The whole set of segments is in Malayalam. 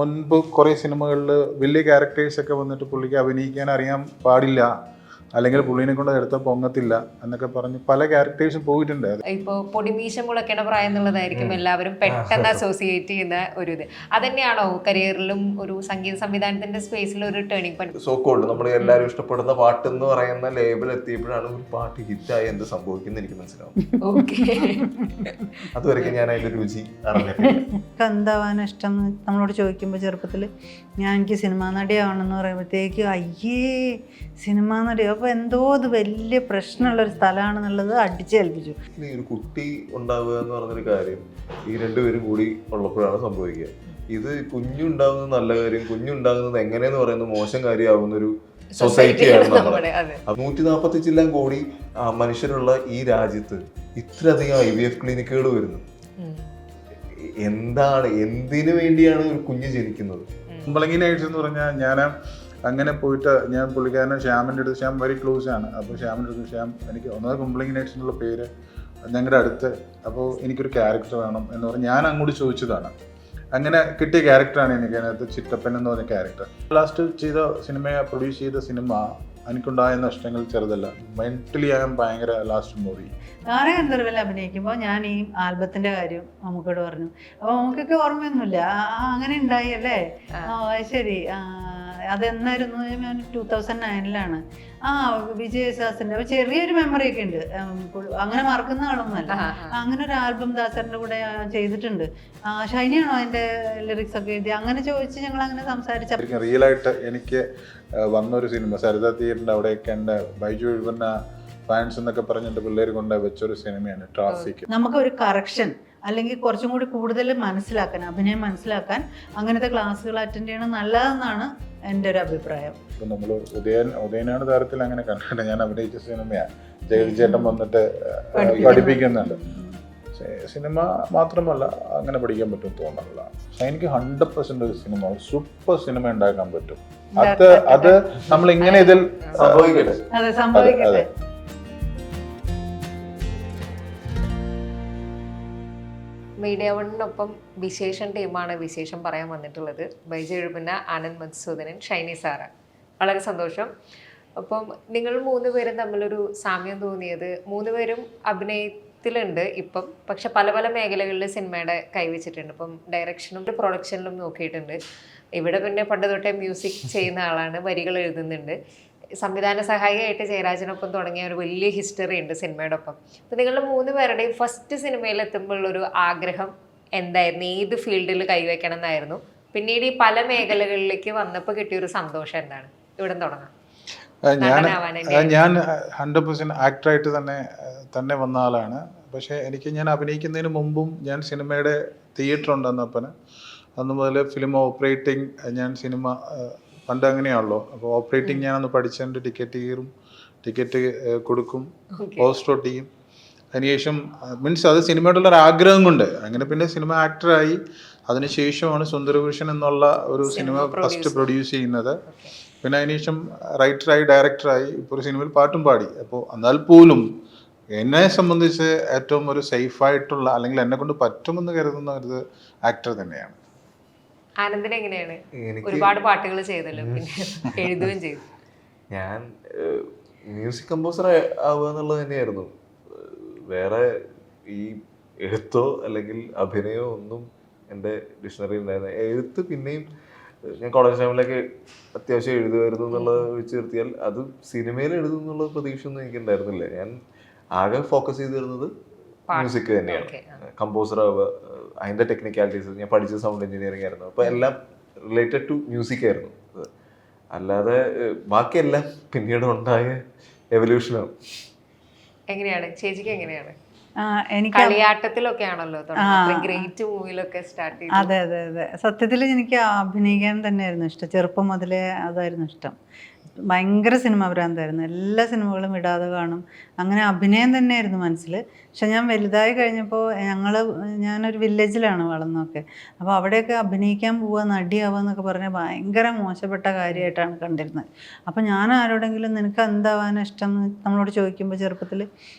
മുൻപ് കുറേ സിനിമകളിൽ വലിയ ക്യാരക്ടേഴ്സൊക്കെ വന്നിട്ട് പുള്ളിക്ക് അഭിനയിക്കാൻ അറിയാൻ പാടില്ല, അല്ലെങ്കിൽ പുള്ളിനെ കൊണ്ട് എടുത്ത പൊങ്ങത്തില്ല എന്നൊക്കെ പറഞ്ഞ് പല ക്യാരക്ടേഴ്സും പോയിട്ടുണ്ട്. ഇപ്പോൾ പൊടിമീശ മുളയ്ക്കണ പ്രായം എന്നുള്ളതായിരിക്കും എല്ലാവരും പെട്ടെന്ന് അസോസിയേറ്റ് ചെയ്യുന്ന ഒരു ഇത്. അതന്നെയാണോ കരിയറിലും ഒരു സംഗീത സംവിധാനത്തിന്റെ സ്പേസിൽ ഒരു ടേണിംഗ് പോയിന്റ്? സോക്കോൾഡ് നമ്മൾ എല്ലാവരും ഇഷ്ടപ്പെടുന്ന പാട്ട് എന്ന് പറയുന്ന ലേബിൾ എത്തിയപ്പോഴാണ് ഒരു പാട്ട് ഹിറ്റായി എന്ത് സംഭവിക്കുന്നത് എനിക്ക് മനസ്സിലാവും. അതുവരെയ്ക്ക് ഞാൻ അതിന്റെ രുചി അറിഞ്ഞിട്ടില്ല. എന്താവാൻ ഇഷ്ടം നമ്മളോട് ചോദിക്കുമ്പോൾ ചെറുപ്പത്തിൽ എനിക്ക് സിനിമാ നടിയാവണമെന്ന് പറയുമ്പോഴത്തേക്ക് അയ്യേ സിനിമാ നടി, അപ്പോൾ എന്തോ അത് വലിയ പ്രശ്നമുള്ളൊരു സ്ഥലമാണെന്നുള്ളത് അടിച്ചേൽപ്പിച്ചു. ഈ ഒരു കുട്ടി ഉണ്ടാവുക എന്ന് പറഞ്ഞൊരു കാര്യം ഈ രണ്ടുപേരും കൂടി ഉള്ളപ്പോഴാണ് സംഭവിക്കുക. ഇത് കുഞ്ഞുണ്ടാകുന്നത് നല്ല കാര്യം, കുഞ്ഞുണ്ടാകുന്നത് എങ്ങനെയെന്ന് പറയുന്നത് മോശം കാര്യമാകുന്നൊരു സൊസൈറ്റിയാണ് നമ്മുടെ. 145 കോടി മനുഷ്യരുള്ള ഈ രാജ്യത്ത് ഇത്രയധികം IVF ക്ലിനിക്കുകൾ വരുന്നു. എന്തിനു വേണ്ടിയാണ് ഒരു കുഞ്ഞ് ജനിക്കുന്നത്? കുമ്പളങ്ങി നൈറ്റ്സ് എന്ന് പറഞ്ഞാൽ ഞാൻ അങ്ങനെ പോയിട്ട് ഞാൻ പുള്ളിക്കാരനെ ശ്യാമിൻ്റെ അടുത്ത്, ശ്യാം വെരി ക്ലോസ് ആണ്. അപ്പോൾ ശ്യാമിൻ്റെ അടുത്ത് ശ്യാം എനിക്ക് ഒന്നാമത് കുമ്പളങ്ങി നൈറ്റ്സ് എന്നുള്ള പേര് ഞങ്ങളുടെ അടുത്ത്, അപ്പോൾ എനിക്കൊരു ക്യാരക്ടർ വേണം എന്ന് പറഞ്ഞ് ഞാൻ അങ്ങോട്ട് ചോദിച്ചതാണ്. അങ്ങനെ കിട്ടിയ ക്യാരക്ടറാണ് എനിക്ക് അതിനകത്ത് ചിറ്റപ്പൻ എന്ന് പറഞ്ഞ ക്യാരക്ടർ. ലാസ്റ്റ് ചെയ്ത സിനിമയെ പ്രൊഡ്യൂസ് ചെയ്ത സിനിമ എനിക്കുണ്ടായ നഷ്ടങ്ങൾ ചെറുതല്ല. മെന്റലി ആകാൻ ഭയങ്കര ലാസ്റ്റ് മൂവി. ഗാനഗന്ധർവ്വിൽ അഭിനയിക്കുമ്പോൾ ഞാൻ ഈ ആൽബത്തിന്റെ കാര്യം നമുക്കോട് പറഞ്ഞു. അപ്പോൾ നമുക്കൊക്കെ ഓർമ്മയൊന്നുമില്ല, അങ്ങനെ ഉണ്ടായി അല്ലേ? ശരി, അതെന്നായിരുന്നു? 2009 വിജയദാസിന്റെ ചെറിയൊരു മെമ്മറി ഒക്കെ ഉണ്ട്, അങ്ങനെ മറക്കുന്ന ആളൊന്നുമല്ല. അങ്ങനെ ഒരു ആൽബം ദാസറിന്റെ കൂടെ ചെയ്തിട്ടുണ്ട്. ഷൈനിയാണോ അതിന്റെ ലിറിക്സ് ഒക്കെ എഴുതി? അങ്ങനെ ചോദിച്ച് ഞങ്ങൾ അങ്ങനെ സംസാരിച്ച റിയൽ ആയിട്ട് എനിക്ക് വന്നൊരു സിനിമ സരിത തിയേറ്ററിന്റെ അവിടെയൊക്കെ എൻ്റെ ബൈജു എഴുതുന്ന ഫാൻസ് എന്നൊക്കെ പറഞ്ഞിട്ട് പിള്ളേർ കൊണ്ട് വെച്ചൊരു സിനിമയാണ് ട്രാഫിക്. നമുക്കൊരു കറക്ഷൻ അല്ലെങ്കിൽ കുറച്ചും കൂടി കൂടുതൽ മനസ്സിലാക്കാൻ, അഭിനയം മനസ്സിലാക്കാൻ അങ്ങനത്തെ ക്ലാസ്സുകൾ അറ്റൻഡ് ചെയ്യണം നല്ലതെന്നാണ് എൻ്റെ ഒരു അഭിപ്രായം. ഇപ്പം നമ്മൾ ഉദയനാണ് താരത്തിൽ അങ്ങനെ കണ്ടിട്ട് ഞാൻ അഭിനയിച്ച സിനിമയാണ്. ജഗതി ചേട്ടൻ വന്നിട്ട് പഠിപ്പിക്കുന്നുണ്ട്. സിനിമ മാത്രമല്ല അങ്ങനെ പഠിക്കാൻ പറ്റും തോന്നുന്നില്ല. എനിക്ക് 100% ഒരു സിനിമ, സൂപ്പർ സിനിമ ഉണ്ടാക്കാൻ പറ്റും. അത് നമ്മൾ ഇങ്ങനെ ഇതിൽ സംഭവിക്കട്ടെ. മീഡിയ വണ്ണിനൊപ്പം വിശേഷം ടീമാണ് വിശേഷം പറയാൻ വന്നിട്ടുള്ളത്. ബൈജു എഴുപുന്ന, ആനന്ദ് മധുസൂദനൻ, ഷൈനി സാറ. വളരെ സന്തോഷം. അപ്പം നിങ്ങൾ 3 പേരും തമ്മിലൊരു സാമ്യം തോന്നിയത്, 3 പേരും അഭിനയത്തിലുണ്ട് ഇപ്പം, പക്ഷെ പല പല മേഖലകളിൽ സിനിമയുടെ കൈവച്ചിട്ടുണ്ട്. ഇപ്പം ഡയറക്ഷനും പ്രൊഡക്ഷനിലും നോക്കിയിട്ടുണ്ട്. ഇവിടെ പിന്നെ പണ്ട് തൊട്ടേ മ്യൂസിക് ചെയ്യുന്ന ആളാണ്, വരികൾ എഴുതുന്നുണ്ട്. സംവിധാന സഹായിയായിട്ട് ജയരാജനൊപ്പം തുടങ്ങിയ ഒരു വലിയ ഹിസ്റ്ററി ഉണ്ട് സിനിമയുടെ ഒപ്പം. അപ്പം നിങ്ങളുടെ 3 പേരുടെയും ഫസ്റ്റ് സിനിമയിൽ എത്തുമ്പോഴുള്ളൊരു ആഗ്രഹം എന്തായിരുന്നു? ഏത് ഫീൽഡിൽ കൈവയ്ക്കണം എന്നായിരുന്നു? പിന്നീട് ഈ പല മേഖലകളിലേക്ക് വന്നപ്പോൾ കിട്ടിയൊരു സന്തോഷം എന്താണ്? ഇവിടെ തുടങ്ങാം. ഞാൻ 100% ആക്ടറായിട്ട് തന്നെ വന്ന ആളാണ്. പക്ഷേ ഞാൻ അഭിനയിക്കുന്നതിന് മുമ്പും ഞാൻ സിനിമയുടെ തിയേറ്റർ ഉണ്ടെന്നപ്പന് അന്ന് മുതൽ ഫിലിം ഓപ്പറേറ്റിംഗ്, ഞാൻ സിനിമ പണ്ട് അങ്ങനെയാണല്ലോ. അപ്പോൾ ഓപ്പറേറ്റിംഗ് ഞാനൊന്ന് പഠിച്ചതിൻ്റെ ടിക്കറ്റ് കൊടുക്കും, പോസ്റ്റ് ഔട്ട് ചെയ്യും. അതിനുശേഷം മീൻസ് അത് സിനിമയോടുള്ളൊരു ആഗ്രഹം കൊണ്ട് അങ്ങനെ പിന്നെ സിനിമ ആക്ടറായി. അതിനുശേഷമാണ് സുന്ദരപുരുഷൻ എന്നുള്ള ഒരു സിനിമ ഫസ്റ്റ് പ്രൊഡ്യൂസ് ചെയ്യുന്നത്. പിന്നെ അതിനുശേഷം റൈറ്ററായി, ഡയറക്ടറായി, ഇപ്പോൾ ഒരു സിനിമയിൽ പാട്ടും പാടി. അപ്പോൾ എന്നാൽ പോലും എന്നെ സംബന്ധിച്ച് ഏറ്റവും ഒരു സേഫായിട്ടുള്ള, അല്ലെങ്കിൽ എന്നെ കൊണ്ട് പറ്റുമെന്ന് കരുതുന്ന ഒരു ആക്ടർ തന്നെയാണ്. ആനന്ദിന് എങ്ങനെയാണ്? ഒരുപാട് പാട്ടുകൾ ചെയ്തല്ലോ, പിന്നെ എഴുതുകയും ചെയ്തു. ഞാൻ മ്യൂസിക് കമ്പോസർ ആവുക എന്നുള്ളത് തന്നെയായിരുന്നു. വേറെ ഈ എഴുത്തോ അല്ലെങ്കിൽ അഭിനയമോ ഒന്നും എൻ്റെ ഡിക്ഷണറിയിൽ ഉണ്ടായിരുന്നില്ല. എഴുത്ത് പിന്നെയും ഞാൻ കോളേജ് ടൈമിലൊക്കെ അത്യാവശ്യം എഴുതുമായിരുന്നു എന്നുള്ളത് വെച്ച് നിർത്തിയാൽ അത് സിനിമയിൽ എഴുതും എന്നുള്ള പ്രതീക്ഷയൊന്നും എനിക്കുണ്ടായിരുന്നില്ല. ഞാൻ ആകെ ഫോക്കസ് ചെയ്തിരുന്നത് മ്യൂസിക് തന്നെയാണ്. കമ്പോസർ ആവുക, അതിൻ്റെ ടെക്നിക്കാലിറ്റീസ്. ഞാൻ പഠിച്ചത് സൗണ്ട് എഞ്ചിനീയറിംഗ് ആയിരുന്നു. അപ്പോൾ എല്ലാം റിലേറ്റഡ് ടു മ്യൂസിക് ആയിരുന്നു. അല്ലാതെ ബാക്കിയെല്ലാം പിന്നീട് ഉണ്ടായ എവല്യൂഷനാണ്. എങ്ങനെയാണ് ചേച്ചിക്ക്? എങ്ങനെയാണ്? എനിക്ക് കളിയാട്ടത്തിലൊക്കെ ആണല്ലോ ഗ്രേറ്റ് മൂവിലൊക്കെ സ്റ്റാർട്ട് ചെയ്തത്. അതെ അതെ അതെ, സത്യത്തിൽ എനിക്ക് അഭിനയിക്കാൻ തന്നെയായിരുന്നു ഇഷ്ടം. ചെറുപ്പം മുതലേ അതായിരുന്നു ഇഷ്ടം. ഭയങ്കര സിനിമ ഭ്രാന്തായിരുന്നു. എല്ലാ സിനിമകളും വിടാതെ കാണും. അങ്ങനെ അഭിനയം തന്നെയായിരുന്നു മനസ്സിൽ. പക്ഷെ ഞാൻ വലുതായി കഴിഞ്ഞപ്പോൾ ഞാനൊരു വില്ലേജിലാണ് വളർന്നതൊക്കെ. അപ്പോൾ അവിടെയൊക്കെ അഭിനയിക്കാൻ പോവുക, നടിയാവുക എന്നൊക്കെ പറഞ്ഞാൽ ഭയങ്കര മോശപ്പെട്ട കാര്യമായിട്ടാണ് കണ്ടിരുന്നത്. അപ്പോൾ ഞാൻ ആരോടെങ്കിലും നിനക്ക് എന്താവാൻ ഇഷ്ടം എന്ന് നമ്മളോട് ചോദിക്കുമ്പോൾ ചെറുപ്പത്തിൽ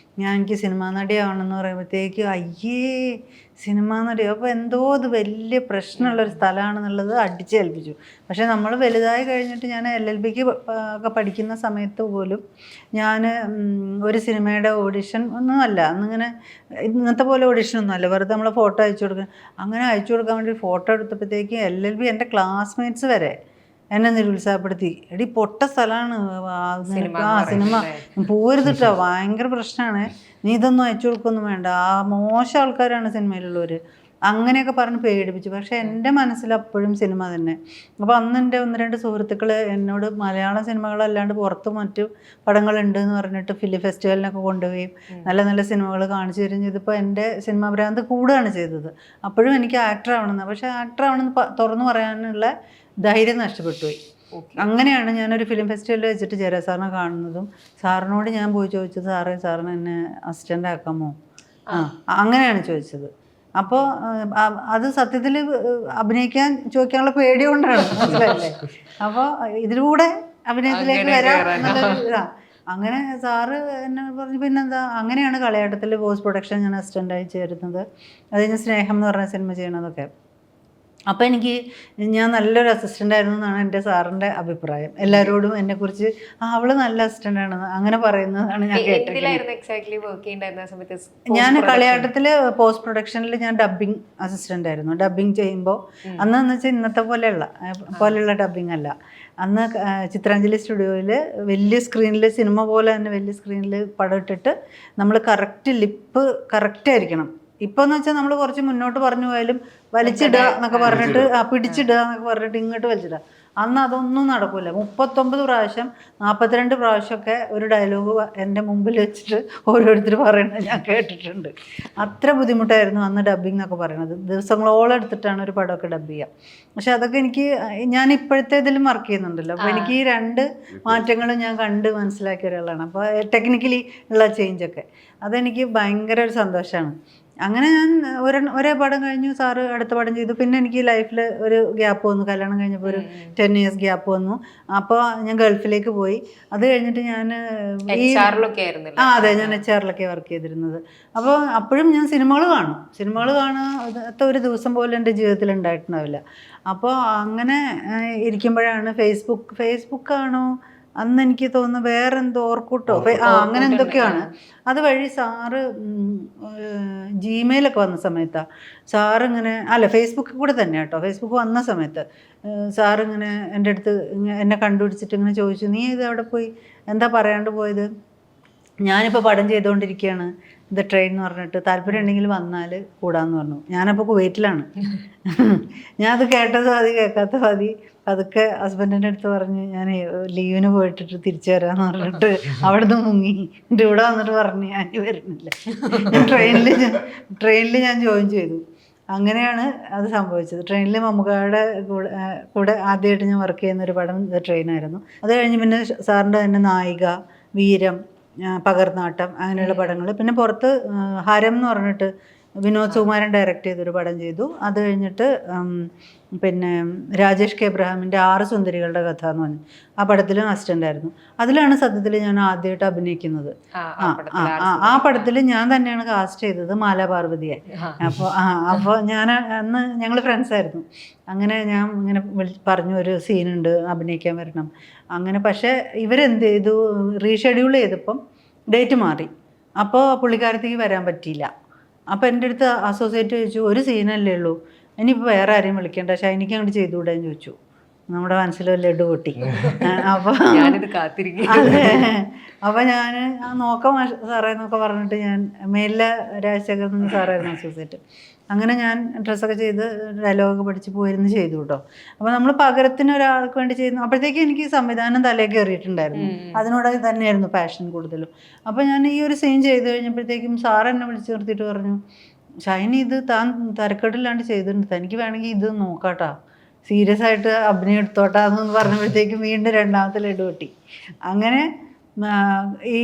എനിക്ക് സിനിമാ നടിയാവണമെന്ന് പറയുമ്പോഴത്തേക്ക് അയ്യേ സിനിമ നടി. അപ്പോൾ എന്തോ അത് വലിയ പ്രശ്നമുള്ളൊരു സ്ഥലമാണെന്നുള്ളത് അടിച്ചേൽപ്പിച്ചു. പക്ഷേ നമ്മൾ വലുതായി കഴിഞ്ഞിട്ട് ഞാൻ LLBക്ക് ഒക്കെ പഠിക്കുന്ന സമയത്ത് പോലും ഞാൻ ഒരു സിനിമയുടെ ഓഡിഷൻ ഒന്നുമല്ല, അന്നിങ്ങനെ ഇന്നത്തെ പോലെ ഓഡിഷനൊന്നും അല്ല, വെറുതെ നമ്മൾ ഫോട്ടോ അയച്ചു കൊടുക്കുക. അങ്ങനെ അയച്ചു കൊടുക്കാൻ വേണ്ടി ഫോട്ടോ എടുത്തപ്പോഴത്തേക്ക് LLB എൻ്റെ ക്ലാസ്മേറ്റ്സ് വരെ എന്നെ നിരുത്സാഹപ്പെടുത്തി. എടി പൊട്ട സ്ഥലമാണ് സിനിമ, പോരുതിട്ടോ, ഭയങ്കര പ്രശ്നമാണ്, നീ ഇതൊന്നും അയച്ചു കൊടുക്കൊന്നും വേണ്ട, ആ മോശം ആൾക്കാരാണ് സിനിമയിലുള്ളവർ, അങ്ങനെയൊക്കെ പറഞ്ഞ് പേടിപ്പിച്ചു. പക്ഷേ എൻ്റെ മനസ്സിൽ അപ്പോഴും സിനിമ തന്നെ. അപ്പോൾ അന്ന് എൻ്റെ 1-2 സുഹൃത്തുക്കൾ എന്നോട് മലയാളം സിനിമകളല്ലാണ്ട് പുറത്ത് മറ്റു പടങ്ങളുണ്ട് എന്ന് പറഞ്ഞിട്ട് ഫിലിം ഫെസ്റ്റിവലിനൊക്കെ കൊണ്ടുപോയി നല്ല നല്ല സിനിമകൾ കാണിച്ചു തരും ചെയ്തപ്പോൾ എൻ്റെ സിനിമാ ഭ്രാന്ത് കൂടുകയാണ് ചെയ്തത്. അപ്പോഴും എനിക്ക് ആക്ടർ ആവണമെന്ന്, പക്ഷേ ആക്ടർ ആവണമെന്ന് തുറന്നു പറയാനുള്ള ധൈര്യം നഷ്ടപ്പെട്ടു പോയി. അങ്ങനെയാണ് ഞാനൊരു ഫിലിം ഫെസ്റ്റിവലിൽ വെച്ചിട്ട് ജയരാജ് സാറിനെ കാണുന്നതും സാറിനോട് ഞാൻ പോയി ചോദിച്ചത്, സാറിന് എന്നെ അസിസ്റ്റൻ്റ് ആക്കാമോ, അങ്ങനെയാണ് ചോദിച്ചത്. അപ്പോൾ അത് സത്യത്തിൽ അഭിനയിക്കാൻ ചോദിക്കാനുള്ള പേടി കൊണ്ടാണ്, മനസ്സിലായില്ലേ? അപ്പോൾ ഇതിലൂടെ അഭിനയത്തിലേക്ക് വരാം എന്നുള്ളൊരു ഇതാണ്. അങ്ങനെ സാറ് എന്നെ പറഞ്ഞു പിന്നെന്താ, അങ്ങനെയാണ് കളിയാട്ടത്തിൽ പോസ്റ്റ് പ്രൊഡക്ഷൻ ഞാൻ അസിസ്റ്റൻ്റായി ചേരുന്നത്. അത് കഴിഞ്ഞ് സ്നേഹം എന്ന് പറഞ്ഞ സിനിമ ചെയ്യണതൊക്കെ. അപ്പോൾ എനിക്ക് ഞാൻ നല്ലൊരു അസിസ്റ്റൻ്റ് ആയിരുന്നു എന്നാണ് എൻ്റെ സാറിൻ്റെ അഭിപ്രായം. എല്ലാവരോടും എന്നെക്കുറിച്ച് അവൾ നല്ല അസിസ്റ്റൻ്റ് ആണെന്ന് അങ്ങനെ പറയുന്നതാണ് ഞാൻ കേട്ടത്. ഞാൻ കളിയാട്ടത്തിൽ പോസ്റ്റ് പ്രൊഡക്ഷനിൽ ഞാൻ ഡബ്ബിങ് അസിസ്റ്റൻ്റ് ആയിരുന്നു. ഡബ്ബിങ് ചെയ്യുമ്പോൾ അന്നെന്ന് വെച്ചാൽ ഇന്നത്തെ പോലെയുള്ള ഡബ്ബിങ് അല്ല. അന്ന് ചിത്രാഞ്ജലി സ്റ്റുഡിയോയിൽ വലിയ സ്ക്രീനിൽ, സിനിമ പോലെ തന്നെ വലിയ സ്ക്രീനിൽ പടം ഇട്ടിട്ട് നമ്മൾ കറക്റ്റ് ലിപ്പ് കറക്റ്റായിരിക്കണം. ഇപ്പോൾ എന്ന് വെച്ചാൽ നമ്മൾ കുറച്ച് മുന്നോട്ട് പറഞ്ഞു പോയാലും വലിച്ചിടുക എന്നൊക്കെ പറഞ്ഞിട്ട്, പിടിച്ചിടുക എന്നൊക്കെ പറഞ്ഞിട്ട് ഇങ്ങോട്ട് വലിച്ചിടുക. അന്ന് അതൊന്നും നടക്കില്ല. 39 പ്രാവശ്യം 42 പ്രാവശ്യമൊക്കെ ഒരു ഡയലോഗ് എൻ്റെ മുമ്പിൽ വെച്ചിട്ട് ഓരോരുത്തർ പറയുന്നത് ഞാൻ കേട്ടിട്ടുണ്ട്. അത്ര ബുദ്ധിമുട്ടായിരുന്നു അന്ന് ഡബ്ബിംഗ് എന്നൊക്കെ പറയുന്നത്. ദിവസങ്ങളോളം എടുത്തിട്ടാണ് ഒരു പടമൊക്കെ ഡബ് ചെയ്യുക. പക്ഷെ അതൊക്കെ ഞാൻ ഇപ്പോഴത്തെ ഇതിലും വർക്ക് ചെയ്യുന്നുണ്ടല്ലോ. അപ്പോൾ എനിക്ക് ഈ 2 മാറ്റങ്ങളും ഞാൻ കണ്ട് മനസ്സിലാക്കിയ ഒരാളാണ്. അപ്പോൾ ടെക്നിക്കലി ഉള്ള ചേഞ്ചൊക്കെ അതെനിക്ക് ഭയങ്കര ഒരു സന്തോഷമാണ്. അങ്ങനെ ഞാൻ ഒരേ പടം കഴിഞ്ഞു, സാറ് അടുത്ത പടം ചെയ്തു. പിന്നെ എനിക്ക് ലൈഫിൽ ഒരു ഗ്യാപ്പ് വന്നു, കല്യാണം കഴിഞ്ഞപ്പോൾ ഒരു 10 years ഗ്യാപ്പ് വന്നു. അപ്പോൾ ഞാൻ ഗൾഫിലേക്ക് പോയി. അത് കഴിഞ്ഞിട്ട് ഞാൻ അതെ, ഞാൻ HR-ലൊക്കെ വർക്ക് ചെയ്തിരുന്നത്. അപ്പോൾ അപ്പോഴും ഞാൻ സിനിമകൾ കാണാത്ത ഒരു ദിവസം പോലും എൻ്റെ ജീവിതത്തിൽ ഉണ്ടായിട്ടുണ്ടാവില്ല. അപ്പോൾ അങ്ങനെ ഇരിക്കുമ്പോഴാണ് ഫേസ്ബുക്കാണോ അന്ന് എനിക്ക് തോന്നുന്നു, വേറെന്തോ ഓർക്കൂട്ടോ, അങ്ങനെ എന്തൊക്കെയാണ്. അതുവഴി സാറ് ജിമെയിലൊക്കെ വന്ന സമയത്താണ് സാറിങ്ങനെ, അല്ല ഫേസ്ബുക്കിൽ കൂടെ തന്നെ കേട്ടോ, ഫേസ്ബുക്ക് വന്ന സമയത്ത് സാറിങ്ങനെ എൻ്റെ അടുത്ത് എന്നെ കണ്ടുപിടിച്ചിട്ട് ഇങ്ങനെ ചോദിച്ചു, നീ ഇത് എവിടെ പോയി, എന്താ പറയാണ്ട് പോയത്? ഞാനിപ്പോൾ പടം ചെയ്തുകൊണ്ടിരിക്കുകയാണ്, ദ ട്രെയിൻ എന്ന് പറഞ്ഞിട്ട്, താല്പര്യം ഉണ്ടെങ്കിൽ വന്നാൽ കൂടാന്ന് പറഞ്ഞു. ഞാനപ്പോൾ കുവൈറ്റിലാണ്. ഞാൻ അത് കേട്ടത് മതി, കേൾക്കാത്ത മതി. അതൊക്കെ ഹസ്ബൻഡിൻ്റെ അടുത്ത് പറഞ്ഞ് ഞാൻ ലീവിന് പോയിട്ടിട്ട് തിരിച്ചു വരാമെന്ന് പറഞ്ഞിട്ട് അവിടെ നിന്ന് മുങ്ങി. എൻ്റെ ഇവിടെ വന്നിട്ട് പറഞ്ഞ് ഞാൻ വരുന്നില്ല. ട്രെയിനിൽ ഞാൻ ജോയിൻ ചെയ്തു. അങ്ങനെയാണ് അത് സംഭവിച്ചത്. ട്രെയിനിൽ മമ്മൂക്കയുടെ കൂടെ ആദ്യമായിട്ട് ഞാൻ വർക്ക് ചെയ്യുന്നൊരു പടം ദ ട്രെയിനായിരുന്നു. അത് കഴിഞ്ഞ് പിന്നെ സാറിൻ്റെ തന്നെ നായിക, വീരം, പകർന്നാട്ടം, അങ്ങനെയുള്ള പടങ്ങൾ. പിന്നെ പുറത്ത് ഹരം എന്ന് പറഞ്ഞിട്ട് വിനോദ് സുകുമാരൻ ഡയറക്റ്റ് ചെയ്തൊരു പടം ചെയ്തു. അത് കഴിഞ്ഞിട്ട് പിന്നെ രാജേഷ് കെ എബ്രഹാമിൻ്റെ 6 സുന്ദരികളുടെ കഥ എന്ന് പറഞ്ഞു, ആ പടത്തിലും അസിസ്റ്റൻ്റ് ആയിരുന്നു. അതിലാണ് സത്യത്തിൽ ഞാൻ ആദ്യമായിട്ട് അഭിനയിക്കുന്നത്. ആ പടത്തിൽ ഞാൻ തന്നെയാണ് കാസ്റ്റ് ചെയ്തത് മാലാ പാർവതിയെ. അപ്പോൾ ഞാൻ അന്ന് ഞങ്ങൾ ഫ്രണ്ട്സായിരുന്നു. അങ്ങനെ ഞാൻ ഇങ്ങനെ പറഞ്ഞു, ഒരു സീനുണ്ട്, അഭിനയിക്കാൻ വരണം. അങ്ങനെ പക്ഷേ ഇവരെന്ത് ചെയ്തു, റീഷെഡ്യൂൾ ചെയ്തപ്പം ഡേറ്റ് മാറി. അപ്പോൾ പുള്ളിക്കാരത്തേക്ക് വരാൻ പറ്റിയില്ല. അപ്പോൾ എൻ്റെ അടുത്ത് അസോസിയേറ്റ് ചോദിച്ചു, ഒരു സീനല്ലേ ഉള്ളൂ, ഇനിയിപ്പോൾ വേറെ ആരെയും വിളിക്കേണ്ട, ഷൈനിക്ക് അങ്ങോട്ട് ചെയ്തുകൂടെന്ന് ചോദിച്ചു. നമ്മുടെ മനസ്സിൽ ലഡു പൊട്ടി. അപ്പോൾ അതെ, അപ്പോൾ ഞാൻ നോക്കാം സാറേ എന്നൊക്കെ പറഞ്ഞിട്ട് ഞാൻ മേലിലെ രാജശേഖരൻ സാറായിരുന്നു അസോസിയേറ്റ്. അങ്ങനെ ഞാൻ ഡ്രസ്സൊക്കെ ചെയ്ത് ഡയലോഗൊക്കെ പഠിച്ച് പോയിരുന്നു ചെയ്തു കേട്ടോ. അപ്പോൾ നമ്മൾ പകരത്തിന് ഒരാൾക്ക് വേണ്ടി ചെയ്യുന്നു. അപ്പോഴത്തേക്കും എനിക്ക് സംവിധാനം തലയിൽ കയറിയിട്ടുണ്ടായിരുന്നു. അതിനോട് തന്നെയായിരുന്നു പാഷൻ കൂടുതലും. അപ്പോൾ ഞാൻ ഈ ഒരു സീൻ ചെയ്ത് കഴിഞ്ഞപ്പോഴത്തേക്കും സാർ എന്നെ വിളിച്ച് നിർത്തിയിട്ട് പറഞ്ഞു, ഷൈനി ഇത് താൻ തരക്കേടില്ലാണ്ട് ചെയ്തിട്ടുണ്ട്, തനിക്ക് വേണമെങ്കിൽ ഇത് നോക്കാട്ടാ, സീരിയസ് ആയിട്ട് അഭിനയം എടുത്തോട്ടാ എന്ന് പറഞ്ഞപ്പോഴത്തേക്കും വീണ്ടും രണ്ടാമത്തെ ലഡു പൊട്ടി. അങ്ങനെ ഈ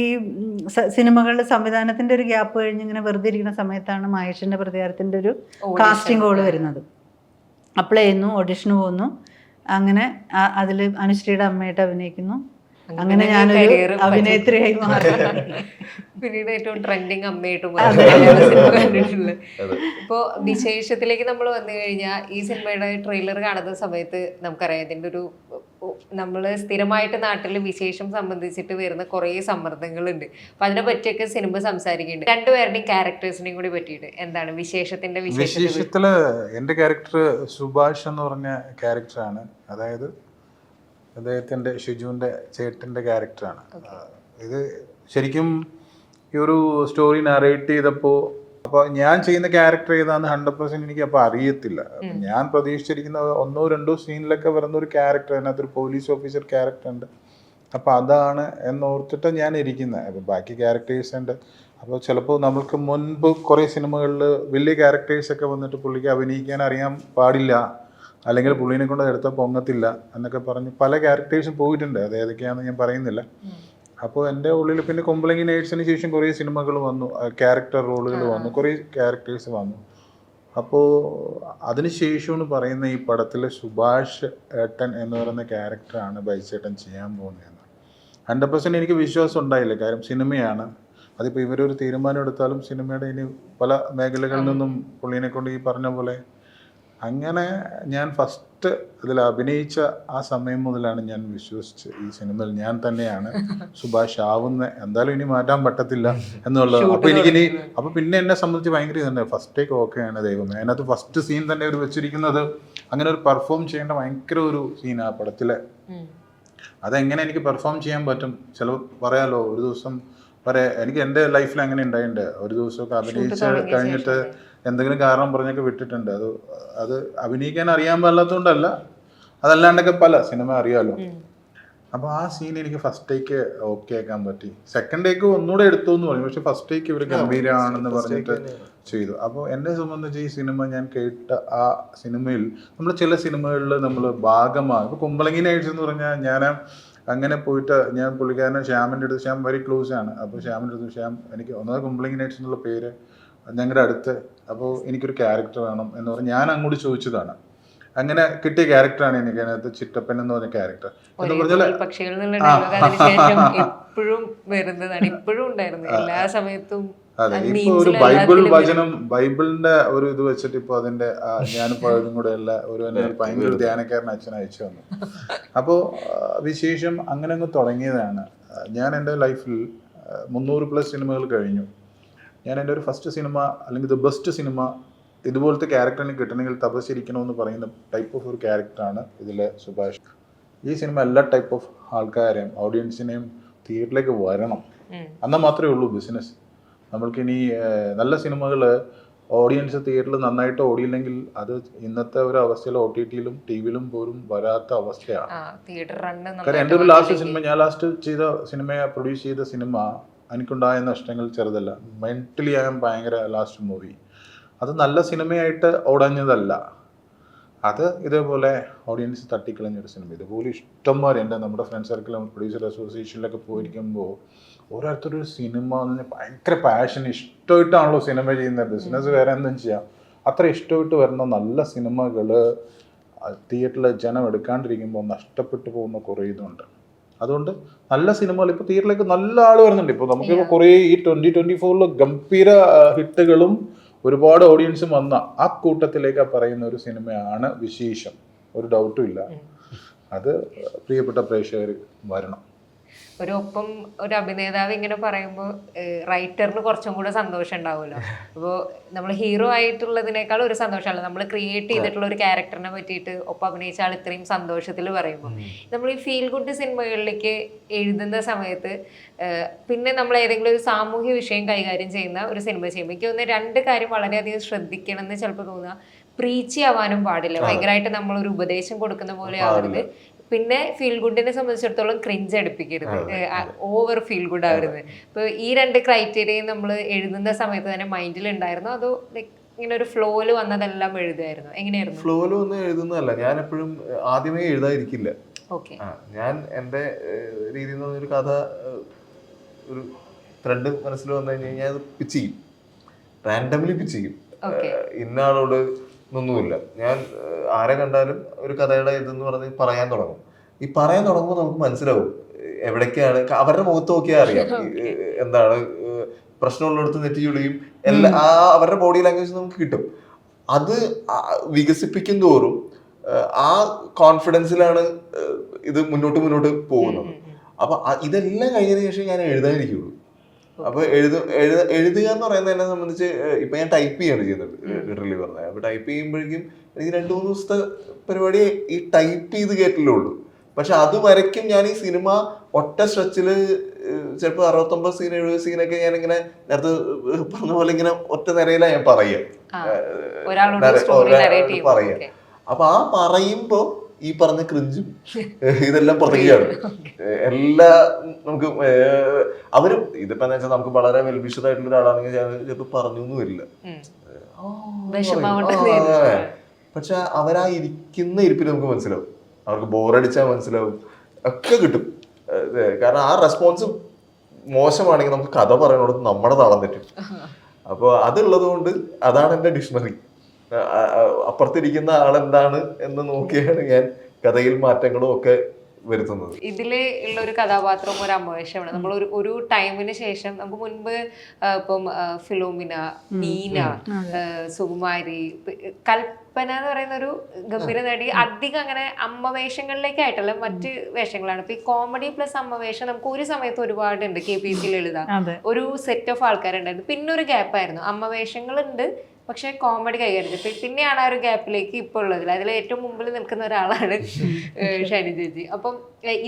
സിനിമകളുടെ സംവിധാനത്തിൻ്റെ ഒരു ഗ്യാപ്പ് കഴിഞ്ഞ് ഇങ്ങനെ വെറുതെ ഇരിക്കുന്ന സമയത്താണ് മഹേഷിൻ്റെ പ്രതികാരത്തിൻ്റെ ഒരു കാസ്റ്റിംഗ് കോൾ വരുന്നത്. അപ്ലൈ ചെയ്യുന്നു, ഓഡിഷന് പോകുന്നു. അങ്ങനെ അതിൽ അനുശ്രീയുടെ അമ്മയായിട്ട് അഭിനയിക്കുന്നു. അങ്ങനെ ഞാനൊരു അഭിനേത്രിയായി മാറി. പിന്നീട് ഏറ്റവും ട്രെൻഡിങ് അമ്മയായിട്ടും മലയാള സിനിമ കണ്ടിട്ടുള്ളത്. ഇപ്പോൾ വിശേഷത്തിലേക്ക് നമ്മൾ വന്നു കഴിഞ്ഞാൽ ഈ സിനിമയുടെ ട്രെയിലർ കാണുന്ന സമയത്ത് നമുക്കറിയാം ഇതിൻ്റെ ഒരു നമ്മൾ സ്ഥിരമായിട്ട് നാട്ടിൽ വിശേഷം സംബന്ധിച്ചിട്ട് വരുന്ന കുറേ സമ്മർദ്ദങ്ങളുണ്ട്. അപ്പൊ അതിനെ പറ്റിയൊക്കെ സിനിമ സംസാരിക്കുന്നുണ്ട്. രണ്ടുപേരുടെയും ക്യാരക്ടേഴ്സിനെയും കൂടി പറ്റിയിട്ട് എന്താണ് വിശേഷത്തില് എൻ്റെ ക്യാരക്ടർ സുഭാഷ് എന്ന് പറഞ്ഞ ക്യാരക്ടറാണ്. അതായത് അദ്ദേഹത്തിൻ്റെ ഷിജുവിൻ്റെ ചേട്ടൻ്റെ ക്യാരക്ടറാണ്. ഇത് ശരിക്കും ഈ ഒരു സ്റ്റോറി നറേറ്റ് ചെയ്തപ്പോൾ അപ്പോൾ ഞാൻ ചെയ്യുന്ന ക്യാരക്ടർ ഏതാന്ന് 100% എനിക്ക് അപ്പോൾ അറിയത്തില്ല. ഞാൻ പ്രതീക്ഷിച്ചിരിക്കുന്ന 1-2 സീനിലൊക്കെ വരുന്ന ഒരു ക്യാരക്ടർ, അതിനകത്തൊരു പോലീസ് ഓഫീസർ ക്യാരക്ടർ ഉണ്ട്. അപ്പോൾ അതാണ് എന്നോർത്തിട്ട് ഞാൻ ഇരിക്കുന്നത്. അപ്പോൾ ബാക്കി ക്യാരക്ടേഴ്സ് ഉണ്ട്. അപ്പോൾ ചിലപ്പോൾ നമ്മൾക്ക് മുൻപ് കുറേ സിനിമകളിൽ വലിയ ക്യാരക്ടേഴ്സൊക്കെ വന്നിട്ട് പുള്ളിക്ക് അഭിനയിക്കാൻ അറിയാൻ പാടില്ല, അല്ലെങ്കിൽ പുള്ളീനെ കൊണ്ട് എടുത്താൽ പൊങ്ങത്തില്ല എന്നൊക്കെ പറഞ്ഞ് പല ക്യാരക്ടേഴ്സും പോയിട്ടുണ്ട്. അത് ഏതൊക്കെയാണെന്ന് ഞാൻ പറയുന്നില്ല. അപ്പോൾ എൻ്റെ ഉള്ളിൽ പിന്നെ കുമ്പളങ്ങി നൈറ്റ്സിന് ശേഷം കുറേ സിനിമകൾ വന്നു, ക്യാരക്ടർ റോളുകൾ വന്നു, കുറേ ക്യാരക്ടേഴ്സ് വന്നു. അപ്പോൾ അതിന് ശേഷമാണ് പറയുന്ന ഈ പടത്തിൽ സുഭാഷ് ഏട്ടൻ എന്ന് പറയുന്ന ക്യാരക്ടറാണ് ബൈച്ചേട്ടൻ ചെയ്യാൻ പോകുന്നതെന്ന്. 100% എനിക്ക് വിശ്വാസം ഉണ്ടായില്ല. കാര്യം സിനിമയാണ്. അതിപ്പോൾ ഇവരൊരു തീരുമാനം എടുത്താലും സിനിമയുടെ ഇനി പല മേഖലകളിൽ നിന്നും പുള്ളീനെ കൊണ്ട് ഈ പറഞ്ഞ പോലെ അങ്ങനെ ഞാൻ ഫസ്റ്റ് അതിൽ അഭിനയിച്ച ആ സമയം മുതലാണ് ഞാൻ വിശ്വസിച്ച് ഈ സിനിമയിൽ ഞാൻ തന്നെയാണ് സുഭാഷ് ആവുന്നത്, എന്തായാലും ഇനി മാറ്റാൻ പറ്റത്തില്ല എന്നുള്ളത്. അപ്പോൾ പിന്നെ എന്നെ സംബന്ധിച്ച് ഭയങ്കര ഇതുണ്ട്. ഫസ്റ്റ് ടേക്ക് ഓക്കെയാണ് ദൈവമേ. അതിനകത്ത് ഫസ്റ്റ് സീൻ തന്നെ ഒരു വെച്ചിരിക്കുന്നത് അങ്ങനെ ഒരു പെർഫോം ചെയ്യേണ്ട ഭയങ്കര ഒരു സീനാണ് ആ പടത്തിലെ. അതെങ്ങനെ എനിക്ക് പെർഫോം ചെയ്യാൻ പറ്റും? ചില പറയാലോ ഒരു ദിവസം വരെ എനിക്ക് എൻ്റെ ലൈഫിൽ അങ്ങനെ ഉണ്ടായിട്ടുണ്ട്. ഒരു ദിവസമൊക്കെ അഭിനയിച്ച് കഴിഞ്ഞിട്ട് എന്തെങ്കിലും കാരണം പറഞ്ഞൊക്കെ വിട്ടിട്ടുണ്ട്. അത് അഭിനയിക്കാൻ അറിയാൻ പാടില്ലാത്തതുകൊണ്ടല്ല, അതല്ലാണ്ടൊക്കെ പല സിനിമ അറിയാമല്ലോ. അപ്പോൾ ആ സീൻ എനിക്ക് ഫസ്റ്റ് ടേക്ക് ഓക്കെ ആക്കാൻ പറ്റി. സെക്കൻഡ് ടേക്ക് ഒന്നുകൂടെ എടുത്തു എന്ന് പറയും, പക്ഷെ ഫസ്റ്റ് ടേക്ക് ഇവർ ഗംഭീരമാണെന്ന് പറഞ്ഞിട്ട് ചെയ്തു. അപ്പോൾ എന്നെ സംബന്ധിച്ച് ഈ സിനിമ ഞാൻ കേട്ട ആ സിനിമയിൽ നമ്മൾ ചില സിനിമകളിൽ നമ്മൾ ഭാഗമാണ്. ഇപ്പോൾ കുമ്പളങ്ങി നൈറ്റ്സ് എന്ന് പറഞ്ഞാൽ ഞാൻ അങ്ങനെ പോയിട്ട് ഞാൻ പുള്ളിക്കാരനെ ശ്യാമിൻ്റെ അടുത്ത്, ശ്യാം വെരി ക്ലോസ് ആണ്. അപ്പോൾ ശ്യാമിൻ്റെ അടുത്ത് ശ്യാം എനിക്ക് ഒന്നാമത് കുമ്പളങ്ങി നൈറ്റ്സ് എന്നുള്ള പേര് ഞങ്ങളുടെ അടുത്ത്, അപ്പോൾ എനിക്കൊരു ക്യാരക്ടർ വേണം എന്ന് പറഞ്ഞ് ഞാൻ അങ്ങോട്ട് ചോദിച്ചതാണ്. അങ്ങനെ കിട്ടിയ ക്യാരക്ടറാണ് എനിക്ക് അതിനകത്ത് ചിറ്റപ്പൻ എന്ന് പറഞ്ഞ ക്യാരക്ടർ. എന്ന് പറഞ്ഞാൽ അതെ, ഇപ്പൊ ഒരു ബൈബിൾ വചനം, ബൈബിളിന്റെ ഒരു ഇത് വെച്ചിട്ട് ഇപ്പൊ അതിന്റെ ഞാനിപ്പോ അതും കൂടെ അല്ല ഒരു ഭയങ്കര ധ്യാനക്കാരൻ അച്ഛൻ അയച്ചു വന്നു. അപ്പോൾ വിശേഷം അങ്ങനെ അങ്ങ് തുടങ്ങിയതാണ്. ഞാൻ എൻ്റെ ലൈഫിൽ 300+ സിനിമകൾ കഴിഞ്ഞു. ഞാൻ എൻ്റെ ഒരു ഫസ്റ്റ് സിനിമ അല്ലെങ്കിൽ ദ ബെസ്റ്റ് സിനിമ ഇതുപോലത്തെ ക്യാരക്ടറിന് കിട്ടണമെങ്കിൽ തപസ്സിരിക്കണമെന്ന് പറയുന്ന ടൈപ്പ് ഓഫ് ഒരു ക്യാരക്ടറാണ് ഇതിലെ സുഭാഷ്. ഈ സിനിമ എല്ലാ ടൈപ്പ് ഓഫ് ആൾക്കാരെയും ഓഡിയൻസിനെയും തിയേറ്ററിലേക്ക് വരണം, എന്നാൽ മാത്രമേ ഉള്ളൂ ബിസിനസ്. നമ്മൾക്കിനി നല്ല സിനിമകൾ ഓഡിയൻസ് തിയേറ്ററിൽ നന്നായിട്ട് ഓടിയില്ലെങ്കിൽ അത് ഇന്നത്തെ ഒരു അവസ്ഥയിൽ OTT-ലും TV-ലും പോലും വരാത്ത അവസ്ഥയാണ്. കാരണം എൻ്റെ ഒരു ലാസ്റ്റ് സിനിമ, ഞാൻ ലാസ്റ്റ് ചെയ്ത സിനിമ, പ്രൊഡ്യൂസ് ചെയ്ത സിനിമ, എനിക്കുണ്ടായ നഷ്ടങ്ങൾ ചെറുതല്ല. മെൻ്റലി ആയാലും ഭയങ്കര ലാസ്റ്റ് മൂവി. അത് നല്ല സിനിമയായിട്ട് ഓടഞ്ഞതല്ല, അത് ഇതേപോലെ ഓഡിയൻസ് തട്ടിക്കളഞ്ഞൊരു സിനിമ. ഇതുപോലെ ഇഷ്ടംമാരെ എൻ്റെ നമ്മുടെ ഫ്രണ്ട് സർക്കിളും പ്രൊഡ്യൂസർ അസോസിയേഷനിലൊക്കെ പോയിരിക്കുമ്പോൾ ഓരോരുത്തരൊരു സിനിമ എന്ന് പറഞ്ഞാൽ ഭയങ്കര പാഷൻ, ഇഷ്ടമായിട്ടാണല്ലോ സിനിമ ചെയ്യുന്നത്. ബിസിനസ് വേറെ എന്തും ചെയ്യാം. അത്ര ഇഷ്ടമായിട്ട് വരുന്ന നല്ല സിനിമകൾ തിയേറ്ററിൽ ജനം എടുക്കാണ്ടിരിക്കുമ്പോൾ നഷ്ടപ്പെട്ടു പോകുന്ന കുറേ ഇതുണ്ട്. അതുകൊണ്ട് നല്ല സിനിമകൾ ഇപ്പോൾ തിയേറ്ററിലേക്ക് നല്ല ആൾ വരുന്നുണ്ട്. ഇപ്പോൾ നമുക്കിപ്പോൾ കുറേ ഈ 2024 ഗംഭീര ഹിറ്റുകളും ഒരുപാട് ഓഡിയൻസും വന്ന ആ കൂട്ടത്തിലേക്ക് പറയുന്ന ഒരു സിനിമയാണ് വിശേഷം. ഒരു ഡൗട്ടും ഇല്ല. അത് പ്രിയപ്പെട്ട പ്രേക്ഷകർ വരണം. ഒപ്പം ഒരു അഭിനേതാവ് ഇങ്ങനെ പറയുമ്പോൾ റൈറ്ററിന് കുറച്ചും കൂടെ സന്തോഷം ഉണ്ടാവുമല്ലോ. അപ്പോൾ നമ്മൾ ഹീറോ ആയിട്ടുള്ളതിനേക്കാൾ ഒരു സന്തോഷമല്ല നമ്മൾ ക്രിയേറ്റ് ചെയ്തിട്ടുള്ള ഒരു ക്യാരക്ടറിനെ പറ്റിയിട്ട് ഒപ്പം അഭിനയിച്ച ആൾ ഇത്രയും സന്തോഷത്തിൽ പറയുമ്പോൾ. നമ്മൾ ഈ ഫീൽ ഗുഡ് സിനിമകളിലേക്ക് എഴുതുന്ന സമയത്ത് പിന്നെ നമ്മൾ ഏതെങ്കിലും ഒരു സാമൂഹ്യ വിഷയം കൈകാര്യം ചെയ്യുന്ന ഒരു സിനിമ ചെയ്യുമ്പോൾ എനിക്ക് തോന്നുന്ന 2 കാര്യം വളരെയധികം ശ്രദ്ധിക്കണം എന്ന് ചിലപ്പോൾ തോന്നുക. പ്രീച്ചി ആവാനും പാടില്ല, ഭയങ്കരമായിട്ട് നമ്മളൊരു ഉപദേശം കൊടുക്കുന്ന പോലെ ആവരുത്. പിന്നെ ഫീൽ ഗുഡിനെ സംബന്ധിച്ചിടത്തോളം ക്രിഞ്ച് അടുപ്പിക്കരുത്, ഓവർ ഫീൽ ഗുഡ് ആവരുത്. ഇപ്പൊ ഈ 2 ക്രൈറ്റീരിയയും നമ്മൾ എഴുതുന്ന സമയത്ത് തന്നെ മൈൻഡിൽ ഉണ്ടായിരുന്നു, അതോ ലൈക്ക് ഇങ്ങനെ ഒരു ഫ്ലോയില് വന്നതെല്ലാം എഴുതുമായിരുന്നു? എങ്ങനെയായിരുന്നു? ഫ്ലോയില് വന്ന് എഴുതുന്നതല്ല, ഞാൻ എപ്പോഴും ആദ്യമേ എഴുതാതിരിക്കില്ല. ഞാൻ എൻ്റെ രീതിയിൽ നിന്ന് ഒരു കഥ, ഒരു ത്രെഡ് മനസ്സിൽ വന്നു കഴിഞ്ഞാൽ അത് പിച്ച് ചെയ്യും, റാൻഡംലി പിച്ച് ചെയ്യും. ഇന്ന ആളോട് ഒന്നുമില്ല, ഞാൻ ആരെ കണ്ടാലും ഒരു കഥയുടെ ഇതെന്ന് പറഞ്ഞ് പറയാൻ തുടങ്ങും. ഈ പറയാൻ തുടങ്ങുമ്പോൾ നമുക്ക് മനസ്സിലാവും എവിടേക്കാണ് അവരുടെ മുഖത്ത് നോക്കിയാൽ അറിയാം എന്താണ് പ്രശ്നമുള്ളിടത്ത് നെറ്റി ചുളിയും എല്ലാ അവരുടെ ബോഡി ലാംഗ്വേജ് നമുക്ക് കിട്ടും. അത് വികസിപ്പിക്കും തോറും ആ കോൺഫിഡൻസിലാണ് ഇത് മുന്നോട്ട് പോകുന്നത്. അപ്പൊ ഇതെല്ലാം കഴിഞ്ഞതിന് ശേഷം ഞാൻ എഴുതാനിരിക്കുള്ളൂ. അപ്പൊ എഴുതുക എന്ന് പറയുന്നത് എന്നെ സംബന്ധിച്ച് ഇപ്പൊ ഞാൻ ടൈപ്പ് ചെയ്യാണ് ചെയ്യുന്നത് ലിറ്ററലി പറഞ്ഞത്. അപ്പൊ ടൈപ്പ് ചെയ്യുമ്പോഴേക്കും എനിക്ക് 2-3 ദിവസത്തെ പരിപാടി ഈ ടൈപ്പ് ചെയ്ത് കേട്ടില്ലുള്ളൂ. പക്ഷെ അത് വരയ്ക്കും ഞാൻ ഈ സിനിമ ഒറ്റ സ്ട്രെച്ചില് ചിലപ്പോൾ 69 സീൻ 70 സീനൊക്കെ ഞാനിങ്ങനെ നേരത്തെ പറഞ്ഞ പോലെ ഇങ്ങനെ ഒറ്റ നിരയിലാണ് ഞാൻ പറയുക. അപ്പൊ ആ പറയുമ്പോ ഈ പറഞ്ഞ ക്രിഞ്ചും ഇതെല്ലാം പുറത്തേക്കാണ്. എല്ലാ നമുക്ക് അവരും ഇതിപ്പോ എന്താ വെച്ചാൽ നമുക്ക് വളരെ വെൽവിഷറായിട്ടുള്ള ഒരാളാണെങ്കിൽ ചിലപ്പോൾ പറഞ്ഞൊന്നും വരില്ല. പക്ഷെ അവരാ ഇരിക്കുന്ന ഇരിപ്പിൽ നമുക്ക് മനസ്സിലാവും, അവർക്ക് ബോറടിച്ചാൽ മനസ്സിലാവും, ഒക്കെ കിട്ടും. കാരണം ആ റെസ്പോൺസ് മോശമാണെങ്കിൽ നമുക്ക് കഥ പറയുന്നത് നമ്മുടെ താളം തെറ്റും. അപ്പോൾ അതുള്ളത് കൊണ്ട് അതാണ് എൻ്റെ ഡിക്ഷണറി. അപ്പുറത്തിരിക്കുന്ന ആളെന്താണ് എന്ന് നോക്കിയാണ് ഞാൻ കഥയിൽ മാറ്റങ്ങളും ഒക്കെ വരുത്തുന്നത്. ഇതില് ഉള്ള ഒരു കഥാപാത്രവും ഒരു അന്വേഷണമാണ്. നമ്മൾ ഒരു ടൈമിന് ശേഷം നമുക്ക് മുൻപ് ഇപ്പം ഫിലോമിന, നീന, സുകുമാരി, കൽപ്പന എന്ന് പറയുന്ന ഒരു ഗംഭീര നടി അധികം അങ്ങനെ അമ്മ വേഷങ്ങളിലേക്കായിട്ടുള്ള മറ്റ് വേഷങ്ങളാണ്. ഇപ്പൊ ഈ കോമഡി പ്ലസ് അമ്മ വേഷം നമുക്ക് ഒരു സമയത്ത് ഒരുപാടുണ്ട്. KPC ലളിത ഒരു സെറ്റ് ഓഫ് ആൾക്കാരുണ്ടായിരുന്നു. പിന്നെ ഒരു ഗ്യാപ്പായിരുന്നു. അമ്മ വേഷങ്ങളുണ്ട് പക്ഷെ കോമഡി കൈകാര്യം. പിന്നെയാണ് ആ ഒരു ഗ്യാപ്പിലേക്ക് ഇപ്പോൾ ഉള്ളതിൽ അതിൽ ഏറ്റവും മുമ്പിൽ നിൽക്കുന്ന ഒരാളാണ് ഷൈനി ചേച്ചി. അപ്പം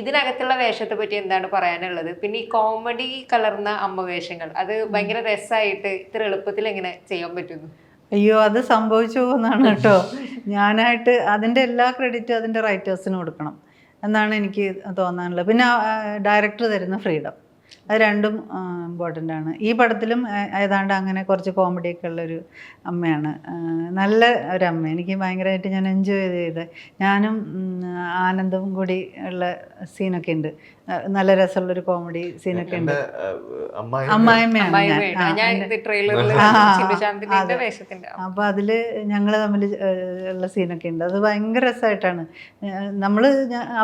ഇതിനകത്തുള്ള വേഷത്തെ പറ്റി എന്താണ് പറയാനുള്ളത്? പിന്നെ ഈ കോമഡി കലർന്ന അമ്മ വേഷങ്ങൾ അത് ഭയങ്കര രസമായിട്ട് ഇത്ര എളുപ്പത്തിൽ എങ്ങനെ ചെയ്യാൻ പറ്റുന്നു? അയ്യോ, അത് സംഭവിച്ചു പോകുന്നതാണ് കേട്ടോ. ഞാനായിട്ട് അതിൻ്റെ എല്ലാ ക്രെഡിറ്റും അതിൻ്റെ റൈറ്റേഴ്സിന് കൊടുക്കണം എന്നാണ് എനിക്ക് തോന്നാനുള്ളത്. പിന്നെ ഡയറക്ടർ തരുന്ന ഫ്രീഡം, അത് രണ്ടും ഇമ്പോർട്ടൻ്റ് ആണ്. ഈ പടത്തിലും ഏതാണ്ട് അങ്ങനെ കുറച്ച് കോമഡിയൊക്കെ ഉള്ളൊരു അമ്മയാണ്. നല്ല ഒരമ്മ, എനിക്ക് ഭയങ്കരമായിട്ട് ഞാൻ എൻജോയ് ചെയ്ത്. ഞാനും ആനന്ദവും കൂടി ഉള്ള സീനൊക്കെ ഉണ്ട്, നല്ല രസമുള്ളൊരു കോമഡി സീനൊക്കെ ഉണ്ട്. അമ്മായിമ്മയാണ്. അപ്പോൾ അതിൽ ഞങ്ങൾ തമ്മിൽ ഉള്ള സീനൊക്കെ ഉണ്ട്. അത് ഭയങ്കര രസമായിട്ടാണ്. നമ്മൾ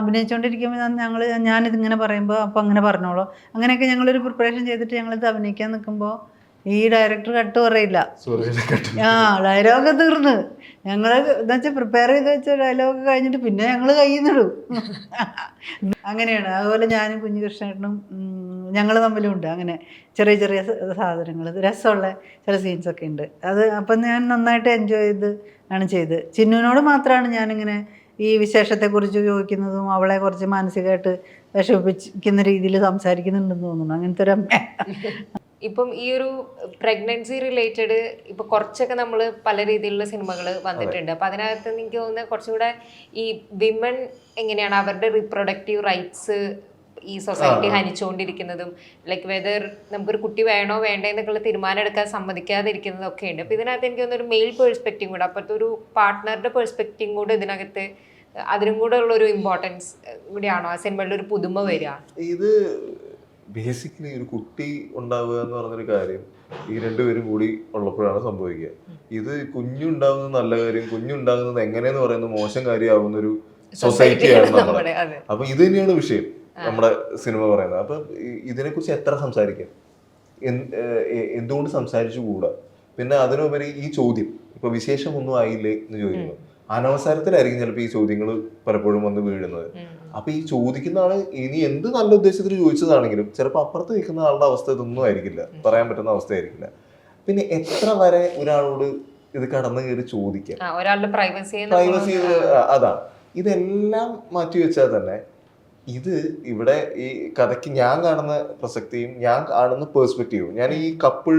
അഭിനയിച്ചുകൊണ്ടിരിക്കുമ്പോൾ ഞാനിതിങ്ങനെ പറയുമ്പോൾ അപ്പോൾ അങ്ങനെ പറഞ്ഞോളൂ, അങ്ങനെയൊക്കെ ഞങ്ങളൊരു പ്രിപ്പറേഷൻ ചെയ്തിട്ട് ഞങ്ങളിത് അഭിനയിക്കാൻ നിൽക്കുമ്പോൾ ഈ ഡയറക്ടർ കട്ട് പറയില്ല. ഡയലോഗ് തീർന്ന് ഞങ്ങൾ എന്താ വെച്ചാൽ പ്രിപ്പയർ ചെയ്ത് വെച്ച ഡയലോഗ് കഴിഞ്ഞിട്ട് പിന്നെ ഞങ്ങൾ കയ്യിൽ നിന്നിടും. അങ്ങനെയാണ്. അതുപോലെ ഞാനും കുഞ്ഞികൃഷ്ണേട്ടനും ഞങ്ങൾ തമ്മിലും ഉണ്ട് അങ്ങനെ ചെറിയ ചെറിയ സാധനങ്ങൾ, രസമുള്ള ചില സീൻസൊക്കെ ഉണ്ട്. അത് അപ്പം ഞാൻ നന്നായിട്ട് എൻജോയ് ചെയ്ത് ആണ് ചെയ്ത്. ചിന്നുവിനോട് മാത്രമാണ് ഞാനിങ്ങനെ ഈ വിശേഷത്തെക്കുറിച്ച് ചോദിക്കുന്നതും അവളെ കുറച്ച് മാനസികമായിട്ട് വിഷമിപ്പിക്കുന്ന രീതിയിൽ സംസാരിക്കുന്നുണ്ടെന്ന് തോന്നുന്നു. അങ്ങനത്തെ ഒരു അമ്മ. ഇപ്പം ഈ ഒരു പ്രഗ്നൻസി റിലേറ്റഡ് ഇപ്പൊ കുറച്ചൊക്കെ നമ്മൾ പല രീതിയിലുള്ള സിനിമകൾ വന്നിട്ടുണ്ട്. അപ്പൊ അതിനകത്ത് എനിക്ക് തോന്നുന്നത് കുറച്ചുകൂടെ ഈ വിമൻ എങ്ങനെയാണ് അവരുടെ റീപ്രൊഡക്റ്റീവ് റൈറ്റ്സ് ഈ സൊസൈറ്റി ഹനിച്ചുകൊണ്ടിരിക്കുന്നതും, ലൈക്ക് വെദർ നമുക്കൊരു കുട്ടി വേണോ വേണ്ടേ എന്നൊക്കെയുള്ള തീരുമാനം എടുക്കാൻ സമ്മതിക്കാതിരിക്കുന്നതും ഒക്കെ ഉണ്ട്. അപ്പൊ ഇതിനകത്ത് എനിക്ക് തോന്നുന്നു ഒരു മെയിൽ പേഴ്സ്പെക്റ്റീവ് കൂടെ, അപ്പോഴത്തെ ഒരു പാർട്ട്ണറുടെ പേഴ്സ്പെക്റ്റീവ് കൂടെ ഇതിനകത്ത് അതിനും കൂടെ ഉള്ള ഒരു ഇമ്പോർട്ടൻസ് കൂടിയാണോ ആ സിനിമയുടെ ഒരു പുതുമ വരിക? ഇത് ബേസിക്കലി ഒരു കുട്ടി ഉണ്ടാവുക എന്ന് പറഞ്ഞൊരു കാര്യം ഈ രണ്ടുപേരും കൂടി ഉള്ളപ്പോഴാണ് സംഭവിക്കുക. ഇത് കുഞ്ഞുണ്ടാകുന്നത് നല്ല കാര്യം, കുഞ്ഞുണ്ടാകുന്നത് എങ്ങനെയെന്ന് പറയുന്നത് മോശം കാര്യമാവുന്ന ഒരു സൊസൈറ്റിയാണ് നമ്മുടെ. അപ്പൊ ഇത് തന്നെയാണ് വിഷയം നമ്മുടെ സിനിമ പറയുന്നത്. അപ്പൊ ഇതിനെക്കുറിച്ച് എത്ര സംസാരിക്കാം, എന്തുകൊണ്ട് സംസാരിച്ചുകൂടാ? പിന്നെ അതിനുപരി ഈ ചോദ്യം ഇപ്പൊ വിശേഷമൊന്നും ആയില്ലേ എന്ന് ചോദിക്കുന്നു, അനവസരത്തിലായിരിക്കും ചിലപ്പോൾ ഈ ചോദ്യങ്ങൾ പലപ്പോഴും വന്ന് വീഴുന്നത്. അപ്പൊ ഈ ചോദിക്കുന്ന ആള് ഇനി എന്ത് നല്ല ഉദ്ദേശത്തിൽ ചോദിച്ചതാണെങ്കിലും ചിലപ്പോൾ അപ്പുറത്ത് നിൽക്കുന്ന ആളുടെ അവസ്ഥ ഇതൊന്നും ആയിരിക്കില്ല, പറയാൻ പറ്റുന്ന അവസ്ഥയായിരിക്കില്ല. പിന്നെ എത്ര വരെ ഒരാളോട് ഇത് കടന്നു കയറി ചോദിക്കാം, പ്രൈവസി അതാണ്. ഇതെല്ലാം മാറ്റി വെച്ചാൽ തന്നെ ഇത് ഇവിടെ ഈ കഥയ്ക്ക് ഞാൻ കാണുന്ന പ്രസക്തിയും ഞാൻ കാണുന്ന പേഴ്സ്പെക്റ്റീവും, ഞാൻ ഈ കപ്പിൾ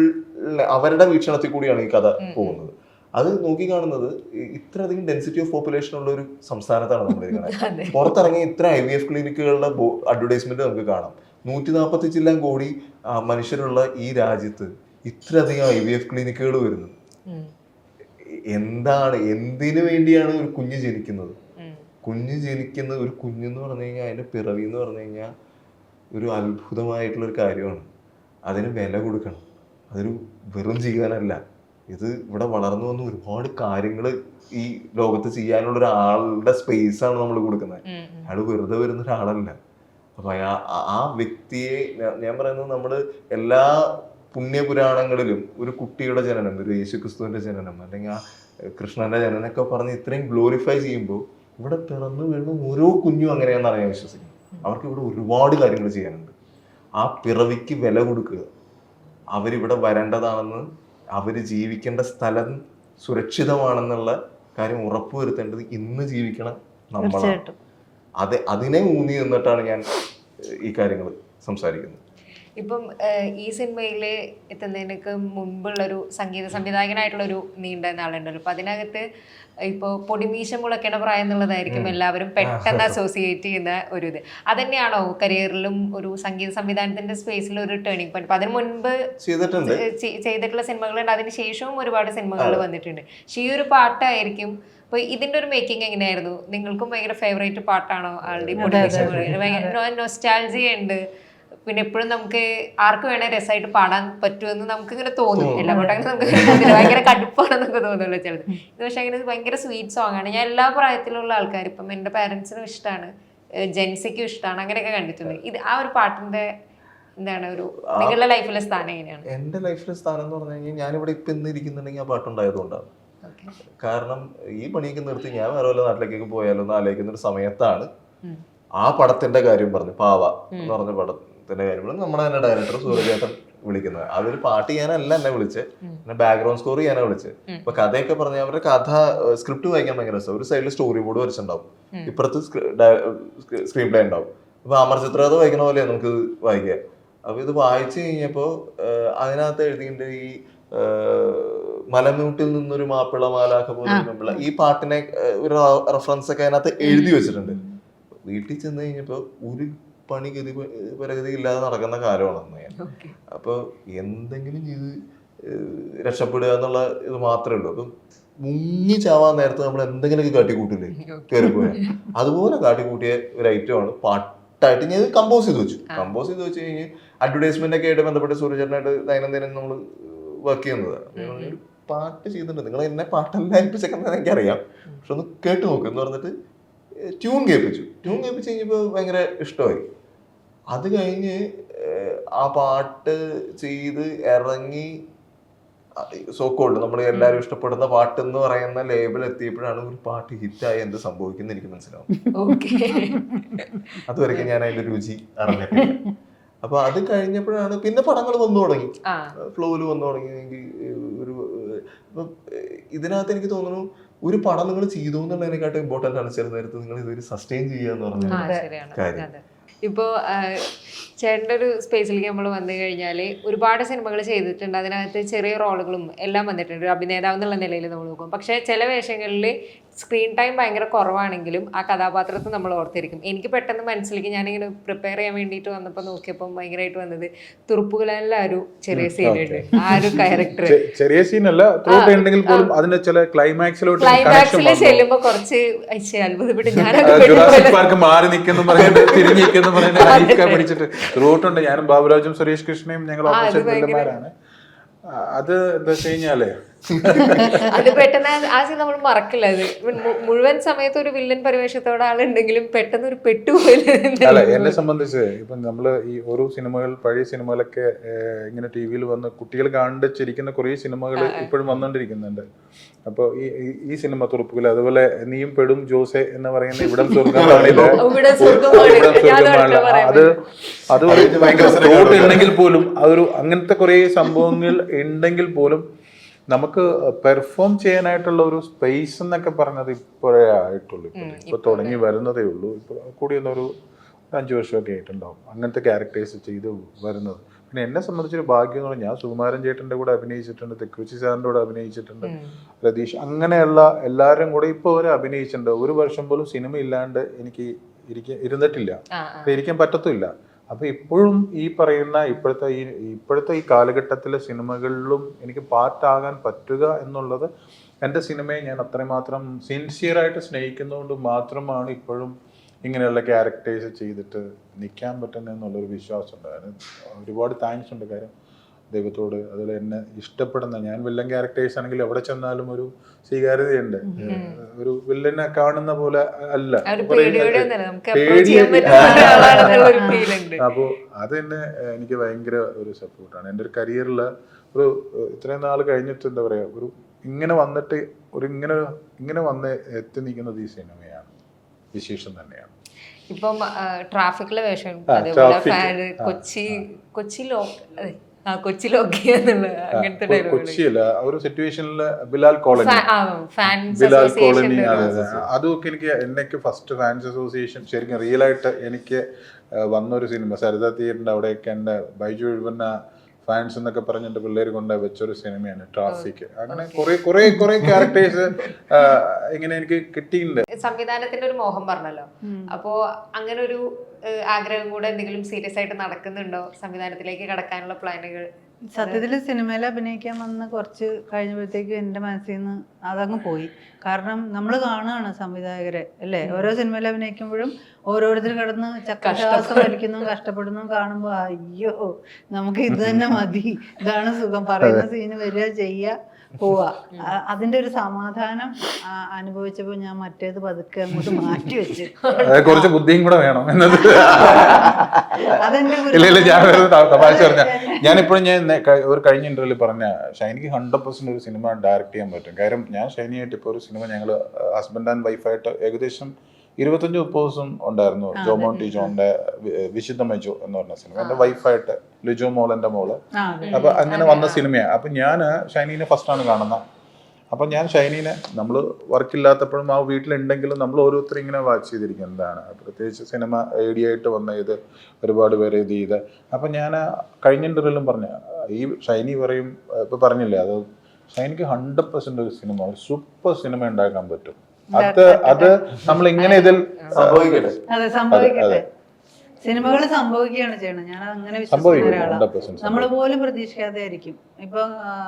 അവരുടെ വീക്ഷണത്തിൽ കൂടിയാണ് ഈ കഥ പോകുന്നത്. അത് നോക്കി കാണുന്നത് ഇത്രയധികം ഡെൻസിറ്റി ഓഫ് പോപ്പുലേഷൻ ഉള്ള ഒരു സംസ്ഥാനത്താണ് നമ്മളിരിക്കുന്നത്. പുറത്തിറങ്ങിയ ഇത്ര IVF ക്ലിനിക്കുകളുടെ അഡ്വർടൈസ്മെന്റ് നമുക്ക് കാണാം. 145 കോടി മനുഷ്യരുള്ള ഈ രാജ്യത്ത് ഇത്രയധികം IVF ക്ലിനിക്കുകൾ വരുന്നു. എന്തിനു വേണ്ടിയാണ് ഒരു കുഞ്ഞ് ജനിക്കുന്നത്? ഒരു കുഞ്ഞെന്ന് പറഞ്ഞു കഴിഞ്ഞാൽ അതിന്റെ പിറവി എന്ന് പറഞ്ഞു കഴിഞ്ഞാൽ ഒരു അത്ഭുതമായിട്ടുള്ള ഒരു കാര്യമാണ്. അതിന് വില കൊടുക്കണം. അതൊരു വെറും ജീവനല്ല. ഇത് ഇവിടെ വളർന്നു വന്ന് ഒരുപാട് കാര്യങ്ങൾ ഈ ലോകത്ത് ചെയ്യാനുള്ള ഒരാളുടെ സ്പേസ് ആണ് നമ്മൾ കൊടുക്കുന്നത്. അയാൾ വെറുതെ വരുന്ന ഒരാളല്ല. അപ്പൊ ആ വ്യക്തിയെ ഞാൻ പറയുന്നത്, നമ്മള് എല്ലാ പുണ്യപുരാണങ്ങളിലും ഒരു കുട്ടിയുടെ ജനനം, ഒരു യേശുക്രിസ്തുവിന്റെ ജനനം, അല്ലെങ്കിൽ ആ കൃഷ്ണന്റെ ജനനം ഒക്കെ പറഞ്ഞ് ഇത്രയും ഗ്ലോറിഫൈ ചെയ്യുമ്പോൾ ഇവിടെ പിറന്നു വീഴുന്ന ഓരോ കുഞ്ഞും അങ്ങനെയാണെന്നാണ് ഞാൻ വിശ്വസിക്കുന്നത്. അവർക്ക് ഇവിടെ ഒരുപാട് കാര്യങ്ങൾ ചെയ്യാനുണ്ട്. ആ പിറവിക്ക് വില കൊടുക്കുക, അവരിവിടെ വരേണ്ടതാണെന്ന്, അവര് ജീവിക്കേണ്ട സ്ഥലം സുരക്ഷിതമാണെന്നുള്ള കാര്യം ഉറപ്പുവരുത്തേണ്ടത് ഇന്ന് ജീവിക്കണം നമ്മളാണ്. അതിനെ ഊന്നി നിന്നിട്ടാണ് ഞാൻ ഈ കാര്യങ്ങൾ സംസാരിക്കുന്നത്. ഇപ്പം ഈ സിനിമയിൽ എത്തുന്നതിനൊക്കെ മുമ്പുള്ളൊരു സംഗീത സംവിധായകനായിട്ടുള്ളൊരു നീണ്ട നാളുണ്ടല്ലോ. അപ്പം അതിനകത്ത് ഇപ്പോൾ പൊടിമീശ മുളയ്ക്കണ പ്രായം എന്നുള്ളതായിരിക്കും എല്ലാവരും പെട്ടെന്ന് അസോസിയേറ്റ് ചെയ്യുന്ന ഒരു ഇത്. അതന്നെയാണോ കരിയറിലും ഒരു സംഗീത സംവിധാനത്തിന്റെ സ്പേസിൽ ഒരു ടേണിംഗ് പോയിന്റ്? അപ്പം അതിന് മുൻപ് ചെയ്തിട്ടുള്ള സിനിമകളുണ്ട്, അതിന് ശേഷവും ഒരുപാട് സിനിമകൾ വന്നിട്ടുണ്ട്. പക്ഷെ ഈ ഒരു പാട്ടായിരിക്കും. അപ്പോൾ ഇതിന്റെ ഒരു മേക്കിംഗ് എങ്ങനെയായിരുന്നു? നിങ്ങൾക്കും ഭയങ്കര ഫേവറേറ്റ് പാട്ടാണോ ആളുടെ പൊടിമീശ മുളയ്ക്കണ? ഭയങ്കര നൊസ്റ്റാൾജിയ ഉണ്ട്. പിന്നെ എപ്പോഴും നമുക്ക് ആർക്ക് വേണേൽ രസമായിട്ട് പാടാൻ പറ്റുമെന്ന് നമുക്ക് ഇങ്ങനെ തോന്നും. എല്ലാ പാട്ടും നമുക്ക് ഭയങ്കര കടുപ്പാണെന്നൊക്കെ തോന്നുമല്ലോ ചിലത്. ഇത് പക്ഷെ അങ്ങനെ ഭയങ്കര സ്വീറ്റ് സോങ് ആണ്. ഞാൻ എല്ലാ പ്രായത്തിലുള്ള ആൾക്കാർ, ഇപ്പം എൻ്റെ പാരൻസിനും ഇഷ്ടമാണ്, ജെൻസിക്കും ഇഷ്ടമാണ്, അങ്ങനെയൊക്കെ കണ്ടിട്ടുണ്ട്. ഇത് ആ ഒരു പാട്ടിന്റെ എന്താണ് ഒരു നിങ്ങളുടെ ലൈഫിലെ സ്ഥാനം എങ്ങനെയാണ്? എൻ്റെ ലൈഫിലെ സ്ഥാനം എന്ന് പറഞ്ഞു കഴിഞ്ഞാൽ, ഞാനിവിടെ ഇപ്പം ഇന്ന് ഇരിക്കുന്നുണ്ടെങ്കിൽ ആ പാട്ടുണ്ടായതുകൊണ്ടാണ്. കാരണം ഈ പണിയൊക്കെ നിർത്തി ഞാൻ വേറെ വല്ല നാട്ടിലേക്കൊക്കെ പോയാലോ എന്ന് ആലോചിക്കുന്ന ഒരു സമയത്താണ് ആ പടത്തിന്റെ കാര്യം പറഞ്ഞു. പാവ എന്ന് പറഞ്ഞ പടത്തിന്റെ കാര്യം നമ്മുടെ തന്നെ ഡയറക്ടർ സൂര്യചേട്ടൻ വിളിക്കുന്നത്. അതൊരു പാട്ട് ചെയ്യാനല്ല എന്നെ വിളിച്ചത്, എന്നെ ബാക്ക്ഗ്രൗണ്ട് സ്കോർ ചെയ്യാനാ വിളിച്ചത്. അപ്പൊ കഥയൊക്കെ പറഞ്ഞ അവരുടെ കഥ സ്ക്രിപ്റ്റ് വായിക്കാൻ ഭയങ്കര രസം. ഒരു സൈഡിൽ സ്റ്റോറി ബോർഡ് വരച്ചിട്ടുണ്ടാവും, ഇപ്പുറത്ത് സ്ക്രീൻ പ്ലേ ഉണ്ടാവും. അപ്പൊ അമർചിത്ര അത് വായിക്കണ പോലെയാണ് നമുക്ക് വായിക്കുക. അപ്പൊ ഇത് വായിച്ചു കഴിഞ്ഞപ്പോ അതിനകത്ത് എഴുതിയിട്ട് ഈ മലമൂട്ടിൽ നിന്നൊരു മാപ്പിള മാലാഖ പോലെ ഈ പാട്ടിനെ ഒരു റെഫറൻസ് ഒക്കെ അതിനകത്ത് എഴുതി വെച്ചിട്ടുണ്ട്. വീട്ടിൽ ചെന്ന് കഴിഞ്ഞപ്പോ ഒരു പണി പരഗതി ഇല്ലാതെ നടക്കുന്ന കാലമാണ് ഞാൻ. അപ്പൊ എന്തെങ്കിലും ചെയ്ത് രക്ഷപ്പെടുക എന്നുള്ള ഇത് മാത്രമേ ഉള്ളൂ. അപ്പം മുങ്ങി ചാവാൻ നേരത്ത് നമ്മൾ എന്തെങ്കിലുമൊക്കെ കാട്ടിക്കൂട്ടില്ലേ കയറിപ്പോയാൽ, അതുപോലെ കാട്ടിക്കൂട്ടിയ ഒരു ഐറ്റമാണ് പാട്ടായിട്ട് ഞാൻ കമ്പോസ് ചെയ്ത് വെച്ചു. കമ്പോസ് ചെയ്ത് വെച്ച് കഴിഞ്ഞ് അഡ്വർടൈസ്മെന്റ് ഒക്കെ ആയിട്ട് ബന്ധപ്പെട്ട് സൂര്യചേട്ടനായിട്ട് ദൈനംദിനം നമ്മൾ വർക്ക് ചെയ്യുന്നത്. ഒരു പാട്ട് ചെയ്തിട്ടുണ്ട്, നിങ്ങൾ എന്നെ പാട്ടെല്ലാം ഏൽപ്പിച്ചേക്കുന്നത് എനിക്കറിയാം, പക്ഷെ ഒന്ന് കേട്ട് നോക്ക് എന്ന് പറഞ്ഞിട്ട് ട്യൂൺ കേൾപ്പിച്ചു കഴിഞ്ഞപ്പോൾ ഭയങ്കര ഇഷ്ടമായി. അത് കഴിഞ്ഞ് ആ പാട്ട് ചെയ്ത് ഇറങ്ങി സോക്കോൾഡ് നമ്മൾ എല്ലാവരും ഇഷ്ടപ്പെടുന്ന പാട്ട് എന്ന് പറയുന്ന ലേബിൾ എത്തിയപ്പോഴാണ് ഒരു പാട്ട് ഹിറ്റായി എന്ത് സംഭവിക്കുന്ന എനിക്ക് മനസ്സിലാവും. അതുവരെയ്ക്കും ഞാൻ അതിന്റെ രുചി അറിഞ്ഞിട്ടില്ല. അപ്പൊ അത് കഴിഞ്ഞപ്പോഴാണ് പിന്നെ പടങ്ങൾ വന്നു തുടങ്ങി, ഫ്ലോയില് വന്നു തുടങ്ങി. ഒരു ഇതിനകത്ത് എനിക്ക് തോന്നുന്നു ഒരു പടം നിങ്ങൾ ചെയ്തു എന്നുള്ളതിനെക്കാട്ടും ഇമ്പോർട്ടന്റ് ആണ് ചില നേരത്ത് നിങ്ങൾ ഇതൊരു സസ്റ്റെയിൻ ചെയ്യുക എന്ന് പറഞ്ഞ കാര്യം. ഇപ്പോൾ ചേട്ടൻ്റെ ഒരു സ്പേസിലേക്ക് നമ്മൾ വന്നു കഴിഞ്ഞാൽ ഒരുപാട് സിനിമകൾ ചെയ്തിട്ടുണ്ട്, അതിനകത്ത് ചെറിയ റോളുകളും എല്ലാം വന്നിട്ടുണ്ട് ഒരു അഭിനേതാവ് എന്നുള്ള നിലയിൽ നമ്മൾ നോക്കും. പക്ഷേ ചില വേഷങ്ങളിൽ സ്ക്രീൻ ടൈം ഭയങ്കര കുറവാണെങ്കിലും ആ കഥാപാത്രത്തെ നമ്മൾ ഓർത്തിരിക്കും. എനിക്ക് പെട്ടെന്ന് മനസ്സിലേക്ക് ഞാനിങ്ങനെ പ്രിപ്പയർ ചെയ്യാൻ വേണ്ടിയിട്ട് വന്നപ്പോൾ നോക്കിയപ്പോൾ ഭയങ്കരമായിട്ട് വന്നത് തുറുപ്പുകളെല്ലാം ഒരു ചെറിയ സീനുണ്ട്. ആ ഒരു ക്യാരക്ടർ ചെറിയ സീനല്ല, അതിന്റെ ചില ക്ലൈമാക്സിൽ ചെല്ലുമ്പോൾ കുറച്ച് അത്ഭുതപ്പെട്ട് പാർക്ക് മാറി നിൽക്കുന്നു തിരിഞ്ഞിരിക്കുന്നു പിടിച്ചിട്ട് റൂട്ടുണ്ട്. ഞാനും ബാബുരാജും സുരേഷ് കൃഷ്ണയും ഞങ്ങൾ ഓപ്പോസിറ്റ് ബന്ധന്മാരാണ്. അത് എന്താ വെച്ച് കഴിഞ്ഞാലേ അത് പെട്ടെന്ന് ആ സീൻ നമ്മൾ മറക്കില്ല. അത് മുഴുവൻ സമയത്ത് ഒരു വില്ലൻ പരിവേഷത്തോടെ ആളുണ്ടെങ്കിലും പെട്ടെന്ന് ഒരു പെട്ടുപോയില്ല. അല്ല, എന്നെ സംബന്ധിച്ച് ഇപ്പം നമ്മള് ഈ ഓരോ സിനിമകൾ, പഴയ സിനിമകളൊക്കെ ഇങ്ങനെ ടി വിയിൽ വന്ന് കുട്ടികൾ കണ്ടിച്ചിരിക്കുന്ന കുറേ സിനിമകൾ ഇപ്പോഴും വന്നുകൊണ്ടിരിക്കുന്നുണ്ട്. അപ്പോൾ ഈ സിനിമ തുറപ്പുകൾ, അതുപോലെ നീയും പെടും ജോസെ എന്ന് പറയുന്ന ഇവിടം അത് ഭയങ്കര ഉണ്ടെങ്കിൽ പോലും അതൊരു അങ്ങനത്തെ കുറേ സംഭവങ്ങൾ ഉണ്ടെങ്കിൽ പോലും നമുക്ക് പെർഫോം ചെയ്യാനായിട്ടുള്ള ഒരു സ്പേസ് എന്നൊക്കെ പറഞ്ഞത് ഇപ്പോഴേ ആയിട്ടുള്ളൂ. ഇപ്പൊ തുടങ്ങി വരുന്നതേ ഉള്ളൂ. ഇപ്പൊ കൂടിയൊന്നൊരു 5 വർഷമൊക്കെ ആയിട്ടുണ്ടാവും അങ്ങനത്തെ ക്യാരക്ടേഴ്സ് ചെയ്ത് വരുന്നത്. പിന്നെ എന്നെ സംബന്ധിച്ചൊരു ഭാഗ്യം എന്ന് പറഞ്ഞാൽ ഞാൻ സുകുമാരൻ ചേട്ടൻ്റെ കൂടെ അഭിനയിച്ചിട്ടുണ്ട്, തെക്കുറിച്ചി സാറിൻ്റെ കൂടെ അഭിനയിച്ചിട്ടുണ്ട്, രതീഷ്, അങ്ങനെയുള്ള എല്ലാവരും കൂടെ ഇപ്പോൾ അവർ അഭിനയിച്ചിട്ടുണ്ട്. ഒരു വർഷം പോലും സിനിമ ഇല്ലാണ്ട് എനിക്ക് ഇരുന്നിട്ടില്ല, ഇരിക്കാൻ പറ്റത്തില്ല. അപ്പൊ ഇപ്പോഴും ഈ പറയുന്ന ഇപ്പോഴത്തെ ഈ കാലഘട്ടത്തിലെ സിനിമകളിലും എനിക്ക് പാർട്ടാകാൻ പറ്റുക എന്നുള്ളത് എൻ്റെ സിനിമയെ ഞാൻ അത്രമാത്രം സിൻസിയറായിട്ട് സ്നേഹിക്കുന്നതുകൊണ്ട് മാത്രമാണ് ഇപ്പോഴും ഇങ്ങനെയുള്ള ക്യാരക്ടേഴ്സ് ചെയ്തിട്ട് നിൽക്കാൻ പറ്റുന്നത് എന്നുള്ളൊരു വിശ്വാസം ഉണ്ട്. അതിന് ഒരുപാട് താങ്ക്സ് ഉണ്ട്. കാര്യം ദൈവത്തോട്, അതിൽ എന്നെ ഇഷ്ടപ്പെടുന്ന, ഞാൻ വില്ലൻ ക്യാരക്ടേഴ്സ് ആണെങ്കിൽ എവിടെ ചെന്നാലും ഒരു സ്വീകാര്യതയുണ്ട്. ഒരു വില്ലനെ കാണുന്ന പോലെ അല്ല, അപ്പോൾ അത് തന്നെ എനിക്ക് ഭയങ്കര ഒരു സപ്പോർട്ടാണ്. എൻ്റെ ഒരു കരിയറിൽ ഒരു ഇത്രയും നാൾ കഴിഞ്ഞിട്ട് എന്താ പറയുക, ഒരു ഇങ്ങനെ വന്നിട്ട് ഒരു ഇങ്ങനെ വന്ന് എത്തി നിൽക്കുന്നത് ഈ സിനിമയാണ്, വിശേഷം തന്നെയാണ്. ഇപ്പം ട്രാഫിക്കിലെ വേഷം കൊച്ചിയില്ല, ഒരു സിറ്റുവേഷനില് ബിലാൽ കോളനി, അതൊക്കെ എനിക്ക് ഫസ്റ്റ് ഫാൻസ് അസോസിയേഷൻ ശരിക്കും റിയൽ ആയിട്ട് എനിക്ക് വന്നൊരു സിനിമ. സരിത തിയേറ്ററിന്റെ അവിടെയൊക്കെ എൻ്റെ ബൈജു എഴുപന്ന ഫാൻസ് എന്നൊക്കെ പറഞ്ഞ് എൻ്റെ പിള്ളേർ കൊണ്ട് വെച്ചൊരു സിനിമയാണ് ട്രാഫിക്. അങ്ങനെ കുറെ ക്യാരക്ടേഴ്സ് ഇങ്ങനെ എനിക്ക് കിട്ടിയിട്ടുണ്ട്. സംവിധാനത്തിന്റെ ഒരു മോഹം പറഞ്ഞല്ലോ, അപ്പോ അങ്ങനെ ഒരു ആഗ്രഹം കൂടെ എന്തെങ്കിലും സീരിയസ് ആയിട്ട് നടക്കുന്നുണ്ടോ? സംവിധാനത്തിലേക്ക് കടക്കാനുള്ള പ്ലാനുകൾ? സത്യത്തിൽ സിനിമയിൽ അഭിനയിക്കാൻ വന്ന് കുറച്ച് കഴിഞ്ഞപ്പോഴത്തേക്കും എൻ്റെ മനസ്സിൽ നിന്ന് അതങ്ങ് പോയി. കാരണം നമ്മൾ കാണുകയാണ് സംവിധായകരെ അല്ലേ, ഓരോ സിനിമയിൽ അഭിനയിക്കുമ്പോഴും ഓരോരുത്തർ കിടന്ന് ചക്രശ്വാസം വലിക്കുന്നു, കഷ്ടപ്പെടുന്നു കാണുമ്പോൾ അയ്യോ നമുക്ക് ഇത് തന്നെ മതി, ഇതാണ് സുഖം, പറയുന്ന സീന് വരിക, ചെയ്യുക, പോവാ. അതിന്റെ ഒരു സമാധാനം അനുഭവിച്ചപ്പോ ഞാൻ മറ്റേത് പതുക്കെ അങ്ങോട്ട് മാറ്റി വെച്ചു. കുറച്ച് ബുദ്ധിയും കൂടെ വേണം എന്നത്. അതെന്റെ ഞാനിപ്പോഴും ഞാൻ ഒരു കഴിഞ്ഞ ഇന്റർവ്യൂവിൽ പറഞ്ഞ ഷൈനിക്ക് 100% ഒരു സിനിമ ഡയറക്ട് ചെയ്യാൻ പറ്റും. കാര്യം ഞാൻ ഷൈനിയായിട്ട് ഇപ്പോൾ ഒരു സിനിമ ഞങ്ങൾ ഹസ്ബൻഡ് ആൻഡ് വൈഫായിട്ട് ഏകദേശം 25-30 ദിവസം ഉണ്ടായിരുന്നു. ജോമോൻ ടി ജോന്റെ വിശുദ്ധമജോ എന്ന് പറഞ്ഞ സിനിമ, എൻ്റെ വൈഫായിട്ട് ലിജോ മോൾ, എൻ്റെ മോള്. അപ്പൊ അങ്ങനെ വന്ന സിനിമയാണ്. അപ്പൊ ഞാൻ ഷൈനീനെ ഫസ്റ്റാണ് കാണുന്നത്. അപ്പൊ ഞാൻ ഷൈനീനെ നമ്മൾ വർക്കില്ലാത്തപ്പോഴും ആ വീട്ടിലുണ്ടെങ്കിലും നമ്മൾ ഓരോരുത്തരും ഇങ്ങനെ വാച്ച് ചെയ്തിരിക്കും എന്താണ്, പ്രത്യേകിച്ച് സിനിമ ഐഡിയ വന്ന ഇത് ഒരുപാട് പേര് ഇത് ചെയ്ത്. അപ്പൊ ഞാൻ കഴിഞ്ഞ ഇന്റർവ്യൂലും പറഞ്ഞ ഈ ഷൈനി പറയും, ഇപ്പൊ പറഞ്ഞില്ലേ, അത് ഷൈനിക്ക് 100% ഒരു സിനിമ, ഒരു സൂപ്പർ സിനിമ ഉണ്ടാക്കാൻ പറ്റും. അത് നമ്മൾ ഇങ്ങനെ ഇതിൽ സംഭവിക്കട്ടെ. അതെ, സംഭവിക്കട്ടെ. സിനിമകൾ സംഭവിക്കുകയാണ് ചെയ്യണം. ഞാൻ അങ്ങനെ വിശ്വസിക്കുന്ന ഒരാളാണ്. നമ്മൾ പോലും പ്രതീക്ഷിക്കാതെ ആയിരിക്കും. ഇപ്പൊ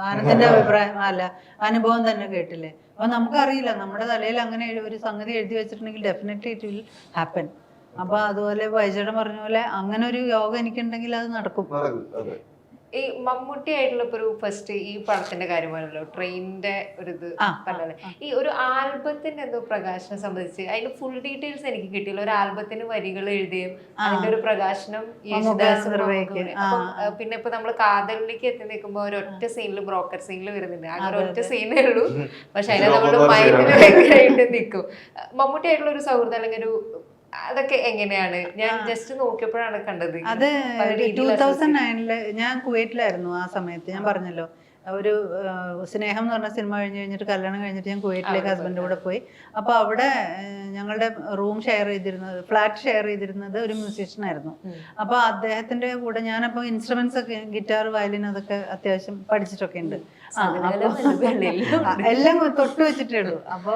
ആനന്ദിന്റെ അഭിപ്രായം അല്ല, അനുഭവം തന്നെ കേട്ടില്ലേ. അപ്പൊ നമുക്കറിയില്ല, നമ്മുടെ തലയിൽ അങ്ങനെ ഒരു സംഗതി എഴുതി വെച്ചിട്ടുണ്ടെങ്കിൽ ഡെഫിനറ്റ്ലി ഇറ്റ് വിൽ ഹാപ്പൻ. അപ്പൊ അതുപോലെ വൈജേടൻ പറഞ്ഞ പോലെ അങ്ങനെ ഒരു യോഗം എനിക്കുണ്ടെങ്കിൽ അത് നടക്കും. ഈ മമ്മൂട്ടി ആയിട്ടുള്ള ഇപ്പൊ ഒരു ഫസ്റ്റ് ഈ പടത്തിന്റെ കാര്യമാണല്ലോ, ട്രെയിനിന്റെ ഒരു ഇത് പറഞ്ഞത്. ഈ ഒരു ആൽബത്തിന്റെ എന്തോ പ്രകാശനം സംബന്ധിച്ച് അതിന്റെ ഫുൾ ഡീറ്റെയിൽസ് എനിക്ക് കിട്ടിയില്ല. ഒരു ആൽബത്തിന് വരികൾ എഴുതിയും അതിന്റെ ഒരു പ്രകാശനം പിന്നെ ഇപ്പൊ നമ്മള് കാതലിലേക്ക് എത്തി നിൽക്കുമ്പോ ഒരൊറ്റ സീനിൽ ബ്രോക്കർ സീനിൽ വരുന്നുണ്ട്. അങ്ങനെ ഒറ്റ സീനേ ഉള്ളൂ, പക്ഷെ അതിനെ നമ്മള് മൈൻഡിൽ ഭയങ്കരമായിട്ട് നിൽക്കും. മമ്മൂട്ടി ആയിട്ടുള്ള ഒരു സൗഹൃദം അല്ലെങ്കിൽ ഒരു അതൊക്കെ എങ്ങനെയാണ്? ഞാൻ ജസ്റ്റ് നോക്കിയപ്പോഴാണ് കണ്ടത്. അത് 2009 ഞാൻ കുവൈറ്റിലായിരുന്നു ആ സമയത്ത്. ഞാൻ പറഞ്ഞല്ലോ, ഒരു സ്നേഹം എന്ന് പറഞ്ഞ സിനിമ കഴിഞ്ഞിട്ട് കല്യാണം കഴിഞ്ഞിട്ട് ഞാൻ കുവൈറ്റിലേക്ക് ഹസ്ബൻഡിന്റെ കൂടെ പോയി. അപ്പൊ അവിടെ ഞങ്ങളുടെ റൂം ഷെയർ ചെയ്തിരുന്നത്, ഫ്ലാറ്റ് ഷെയർ ചെയ്തിരുന്നത് ഒരു മ്യൂസീഷ്യൻ ആയിരുന്നു. അപ്പൊ അദ്ദേഹത്തിന്റെ കൂടെ ഞാനപ്പോ ഇൻസ്ട്രുമെന്റ്സ് ഒക്കെ, ഗിറ്റാർ, വയലിൻ, അതൊക്കെ അത്യാവശ്യം പഠിച്ചിട്ടൊക്കെ ഉണ്ട്. എല്ലാം തൊട്ട് വെച്ചിട്ടേ ഉള്ളൂ. അപ്പൊ